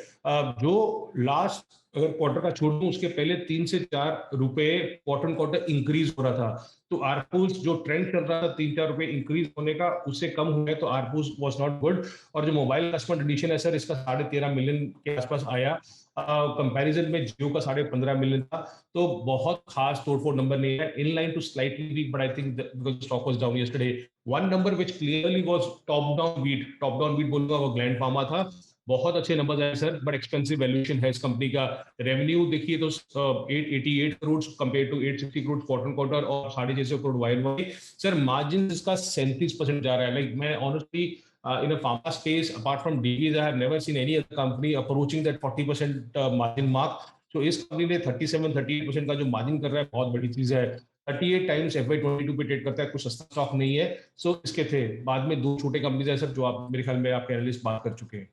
जो लास्ट अगर क्वार्टर का छोड़ दूं, उसके पहले 3 से 4 रुपए क्वार्टर इंक्रीज हो रहा था। तो आरपूज जो ट्रेंड चल रहा था 3-4 रुपए इंक्रीज होने का, उससे कम हुआ है, तो आरपूज वाज नॉट गुड। और जो मोबाइल कस्टमर एडिशन है सर, इसका 13.5 मिलियन के आसपास आया, कंपैरिजन में जियो का 15.5 मिलियन था। तो बहुत खास तोड़फोड़ नंबर नहीं है, in line to slightly weak, but I think because stock was down yesterday. One number which clearly was top down beat बोलूंगा, वो ग्लैंड फार्मा था। बहुत अच्छे नंबर आए सर, बट एक्सपेंसिव वैल्यूएशन है इस कंपनी का। रेवेन्यू देखिए तो 888 crore compare to 860 crore quarter और 650 करोड़ वाई। सर मार्जिन इसका 37% जा रहा है। लाइक मैं honestly in a pharma space, apart from DBs, I have never seen any other company approaching that 40% margin mark. So इस कंपनी ने 37-38% का जो मार्जिन कर रहा है, बहुत बड़ी चीज है। 38 टाइम्स FY22 पे ट्रेड करता है, कुछ सस्ता स्टॉक नहीं है। सो इसके थे बाद में दो छोटे कंपनीज है सर, जो आप मेरे ख्याल में आपके एनालिस्ट बात कर चुके हैं।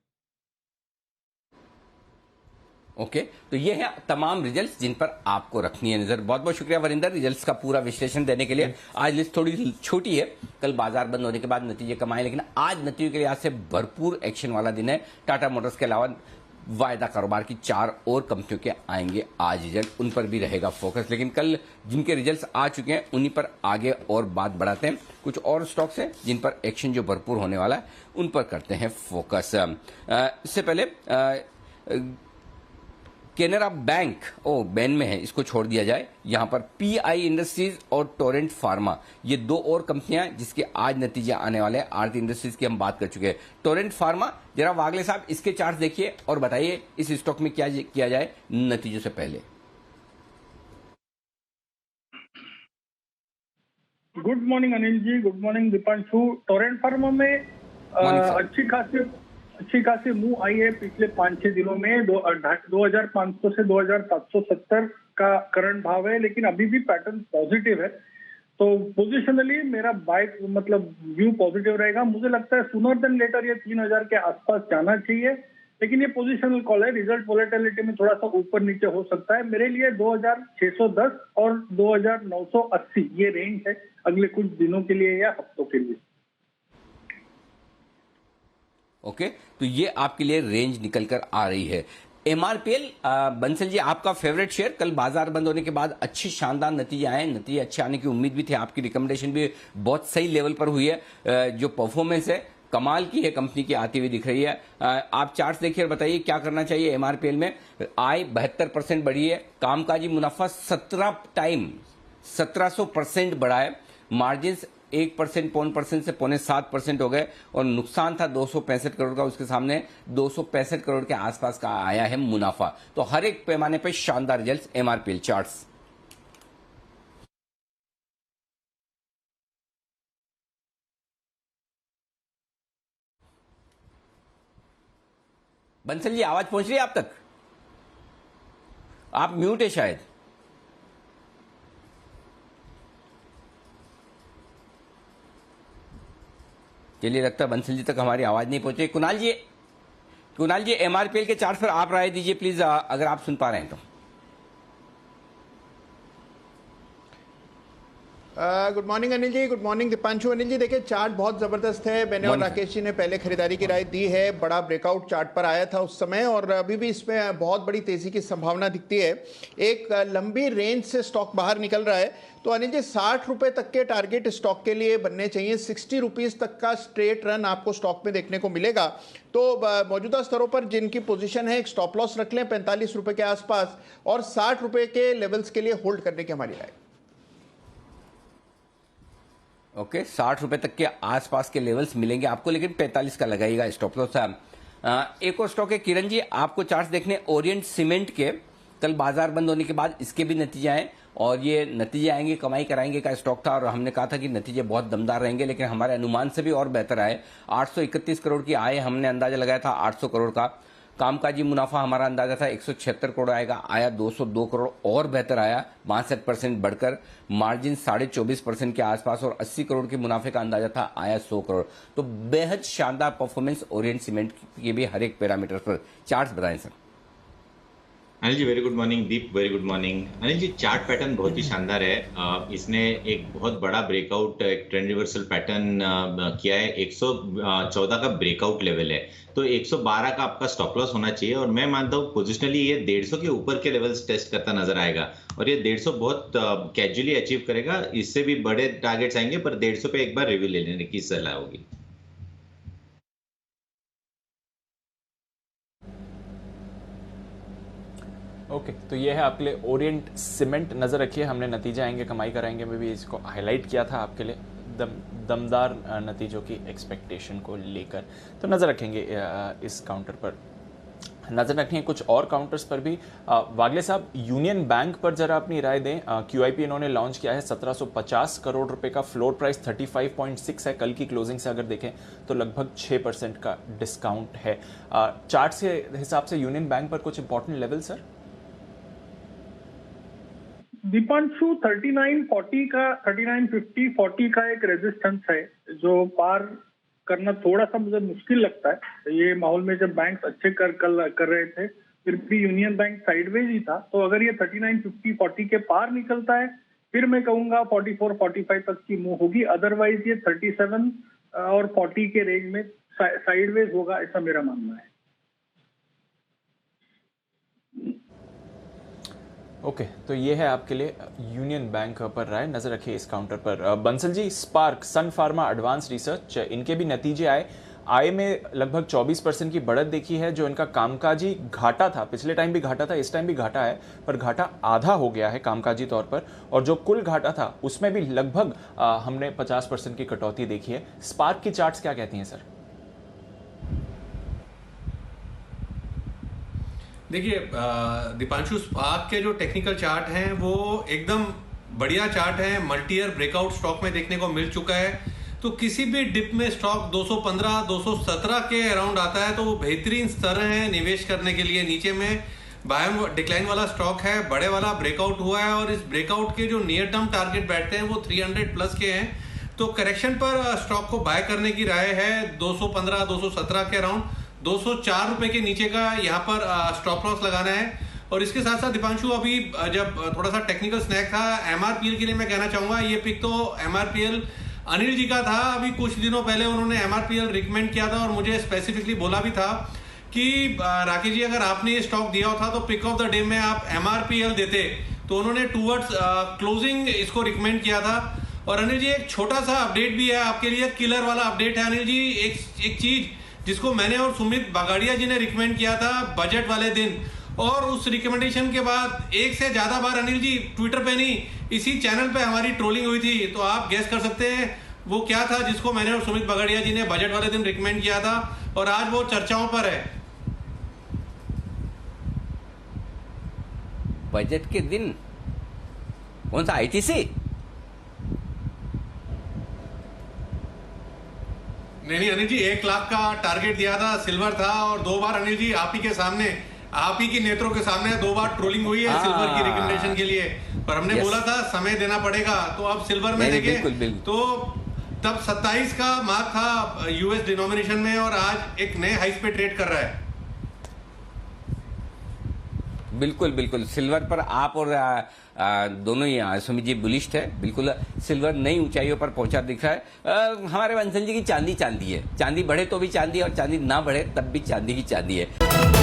ओके, तो ये है तमाम रिजल्ट्स जिन पर आपको रखनी है नजर। बहुत बहुत शुक्रिया वरिंदर रिजल्ट्स का पूरा विश्लेषण देने के लिए। आज लिस्ट थोड़ी छोटी है, कल बाजार बंद होने के बाद नतीजे कम आए, लेकिन आज नतीजों के लिहाज से भरपूर एक्शन वाला दिन है। टाटा मोटर्स के अलावा वायदा कारोबार की 4 और कंपनियों के आएंगे आज रिजल्ट, उन पर भी रहेगा फोकस। लेकिन कल जिनके रिजल्ट्स आ चुके हैं उन्हीं पर आगे और बात बढ़ाते हैं। कुछ और स्टॉक्स हैं जिन पर एक्शन जो भरपूर होने वाला है, उन पर करते हैं फोकस। इससे पहले केनरा बैंक बैन में है, इसको छोड़ दिया जाए। यहां पर पीआई इंडस्ट्रीज और टोरेंट फार्मा, ये दो और कंपनियां जिसके आज नतीजे आने वाले हैं। आरती इंडस्ट्रीज की हम बात कर चुके हैं। टोरेंट फार्मा, जरा वागले साहब इसके चार्ट देखिए और बताइए इस स्टॉक में क्या किया जाए नतीजों से पहले। Good morning Anil ji, good morning Dipanshu. Torrent pharma में अच्छी खासी मूव आई है पिछले 5-6 दिनों में। 2500 से 2770 का करंट भाव है, लेकिन अभी भी पैटर्न पॉजिटिव है। तो पोजिशनली मेरा बाय मतलब व्यू पॉजिटिव रहेगा। मुझे लगता है सूनर देन लेटर ये 3000 के आसपास जाना चाहिए, लेकिन ये पोजिशनल कॉल है। रिजल्ट वोलेटिलिटी में थोड़ा सा ऊपर नीचे हो सकता है। मेरे लिए 2610 और 2980 ये रेंज है अगले कुछ दिनों के लिए या हफ्तों के लिए। ओके, तो ये आपके लिए रेंज निकल कर आ रही है। एमआरपीएल, बंसल जी आपका फेवरेट शेयर, कल बाजार बंद होने के बाद अच्छे शानदार नतीजे आए, नतीजे अच्छे आने की उम्मीद भी थी, आपकी रिकमेंडेशन भी बहुत सही लेवल पर हुई है। जो परफॉर्मेंस है कमाल की है, कंपनी की आती हुई दिख रही है। आप चार्ट्स देखिए और बताइए क्या करना चाहिए एमआरपीएल में। आय 72% बढ़ी है, कामकाजी मुनाफा 17% बढ़ा है, मार्जिन 1% से 7% हो गए, और नुकसान था 265 करोड़ का, उसके सामने 265 करोड़ के आसपास का आया है मुनाफा। तो हर एक पैमाने पर शानदार results MRPL charts. Bansal ji आवाज पहुंच रही है आप तक? आप म्यूट है शायद। चलिए, लगता है बंसल जी तक हमारी आवाज नहीं पहुंची। कुणाल जी एमआरपीएल के चार्ट पर आप राय दीजिए प्लीज, अगर आप सुन पा रहे हैं तो। Good morning Anil ji, good morning Deepanshu. Anil ji देखिए, चार्ट बहुत जबरदस्त है। मैंने और राकेश जी ने पहले खरीदारी की राय दी है, बड़ा ब्रेकआउट चार्ट पर आया था उस समय, और अभी भी इसमें बहुत बड़ी तेजी की संभावना दिखती है। एक लंबी रेंज से स्टॉक बाहर निकल रहा है, तो अनिल जी 60 रुपए तक के टारगेट स्टॉक के लिए बनने चाहिए। 60 रुपीज तक का स्ट्रेट रन आपको स्टॉक में देखने को मिलेगा। तो मौजूदा स्तरों पर जिनकी पोजीशन है, एक स्टॉप लॉस रख लें 45 रुपए के आसपास, और 60 रुपए के लेवल्स के लिए होल्ड करने की हमारी राय। ओके, 60 रुपए तक के आसपास के लेवल्स मिलेंगे आपको, लेकिन 45 का लगाइएगा स्टॉप लॉस। एक और स्टॉक है किरण जी, आपको चार्ट्स देखने ओरिएंट सीमेंट के। कल बाजार बंद होने के बाद इसके भी नतीजे आए, और ये नतीजे आएंगे कमाई कराएंगे का स्टॉक था, और हमने कहा था कि नतीजे बहुत दमदार रहेंगे, लेकिन हमारे अनुमान से भी और बेहतर आए। 831 करोड़ की आय हमने अंदाजा लगाया था 800 करोड़ का। कामकाजी मुनाफा हमारा अंदाजा था 176 करोड़ आएगा, आया 202 करोड़, और बेहतर आया 62% बढ़कर। मार्जिन 24.5% के आसपास, और 80 करोड़ के मुनाफे का अंदाजा था, आया 100 करोड़। तो बेहद शानदार परफॉर्मेंस ओरिएंट सीमेंट की भी हर एक पैरामीटर पर। चार्ट्स बताएं sir. Anil ji very good morning. दीप वेरी गुड मॉर्निंग। अनिल जी चार्ट पैटर्न बहुत ही शानदार है। इसने एक बहुत बड़ा ब्रेकआउट, एक ट्रेंड रिवर्सल पैटर्न किया है। 114 का ब्रेकआउट लेवल है, तो 112 का आपका स्टॉप लॉस होना चाहिए, और मैं मानता हूँ पोजिशनली ये 150 के ऊपर के लेवल्स टेस्ट करता नजर आएगा, और ये 150 बहुत कैजुअली अचीव करेगा। इससे भी बड़े टारगेट्स आएंगे, पर 150 पे एक बार रिव्यू ले लेने की सलाह होगी। ओके, तो ये है आपके लिए ओरिएंट सीमेंट। नज़र रखिए, हमने नतीजे आएंगे कमाई कराएंगे में भी इसको हाईलाइट किया था आपके लिए, दमदार नतीजों की एक्सपेक्टेशन को लेकर। तो नज़र रखेंगे इस काउंटर पर, नज़र रखेंगे कुछ और काउंटर्स पर भी। वागले साहब, यूनियन बैंक पर जरा अपनी राय दें। QIP इन्होंने लॉन्च किया है, 1750 करोड़ रुपए का, फ्लोर प्राइस 35.6 है। कल की क्लोजिंग से अगर देखें तो लगभग 6% का डिस्काउंट है। चार्ट के हिसाब से यूनियन बैंक पर कुछ इंपॉर्टेंट लेवल सर? दीपांशु 3940 का 3950-40 का एक रेजिस्टेंस है जो पार करना थोड़ा सा मुझे मुश्किल लगता है। ये माहौल में जब बैंक अच्छे कर रहे थे, फिर भी यूनियन बैंक साइडवेज ही था, तो अगर ये 3950-40 के पार निकलता है, फिर मैं कहूंगा 44-45 तक की मूव होगी। अदरवाइज ये 37 और 40 के रेंज में साइडवेज होगा, ऐसा मेरा मानना है। ओके, तो ये है आपके लिए यूनियन बैंक पर राय। नजर रखिए इस काउंटर पर। बंसल जी, स्पार्क, सन फार्मा, एडवांस रिसर्च, इनके भी नतीजे आए। आय में लगभग 24% की बढ़त देखी है। जो इनका कामकाजी घाटा था, पिछले टाइम भी घाटा था, इस टाइम भी घाटा है, पर घाटा आधा हो गया है कामकाजी तौर पर, और जो कुल घाटा था उसमें भी लगभग हमने 50% की कटौती देखी है। स्पार्क की चार्ट्स क्या कहती हैं सर? देखिए दीपांशु, स्पार्क के जो टेक्निकल चार्ट हैं वो एकदम बढ़िया चार्ट है। मल्टी ईयर ब्रेकआउट स्टॉक में देखने को मिल चुका है, तो किसी भी डिप में स्टॉक 215-217 के अराउंड आता है तो वो बेहतरीन स्तर है निवेश करने के लिए। नीचे में बाय डिक्लाइन वाला स्टॉक है, बड़े वाला ब्रेकआउट हुआ है, और इस ब्रेकआउट के जो नियर टर्म टारगेट बैठते हैं वो 300 प्लस के हैं। तो करेक्शन पर स्टॉक को बाय करने की राय है 215-217 के अराउंड। 204 रुपए के नीचे का यहाँ पर स्टॉप लॉस लगाना है। और इसके साथ साथ दीपांशु, अभी जब थोड़ा सा टेक्निकल स्नैक था, MRPL के लिए मैं कहना चाहूंगा, ये पिक तो MRPL अनिल जी का था। अभी कुछ दिनों पहले उन्होंने MRPL रिकमेंड किया था, और मुझे स्पेसिफिकली बोला भी था कि राकेश जी, अगर आपने ये स्टॉक दिया होता तो पिक ऑफ द डे में आप MRPL देते, तो उन्होंने टूवर्ड्स क्लोजिंग इसको रिकमेंड किया था। और अनिल जी, एक छोटा सा अपडेट भी है आपके लिए, किलर वाला अपडेट है अनिल जी। एक चीज जिसको मैंने और सुमित बगाड़िया जी ने रिकमेंड किया था बजट वाले दिन, और उस रिकमेंडेशन के बाद एक से ज्यादा बार अनिल जी ट्विटर पे नहीं, इसी चैनल पे हमारी ट्रोलिंग हुई थी। तो आप गेस कर सकते हैं वो क्या था जिसको मैंने और सुमित बगाड़िया जी ने बजट वाले दिन रिकमेंड किया था, और आज वो चर्चाओं पर है। बजट के दिन कौन सा? ITC? नहीं अनिल जी, 1 लाख का टारगेट दिया था, सिल्वर था, और 2 बार अनिल जी आप ही के सामने, आप ही की नेत्रों के सामने 2 बार ट्रोलिंग हुई है सिल्वर की रिकमेंडेशन के लिए, पर हमने बोला था समय देना पड़ेगा। तो अब सिल्वर में देखें तो तब 27 का मार्क था US डिनोमिनेशन में, और आज एक नए हाइस पे ट्रेड कर रहा है। बिल्कुल बिल्कुल सिल्वर पर आप और दोनों ही सुमित जी बुलिश है। बिल्कुल सिल्वर नई ऊंचाइयों पर पहुंचा दिख रहा है। हमारे बंसल जी की चांदी चांदी है, चांदी बढ़े तो भी चांदी और चांदी ना बढ़े तब भी चांदी ही चांदी है।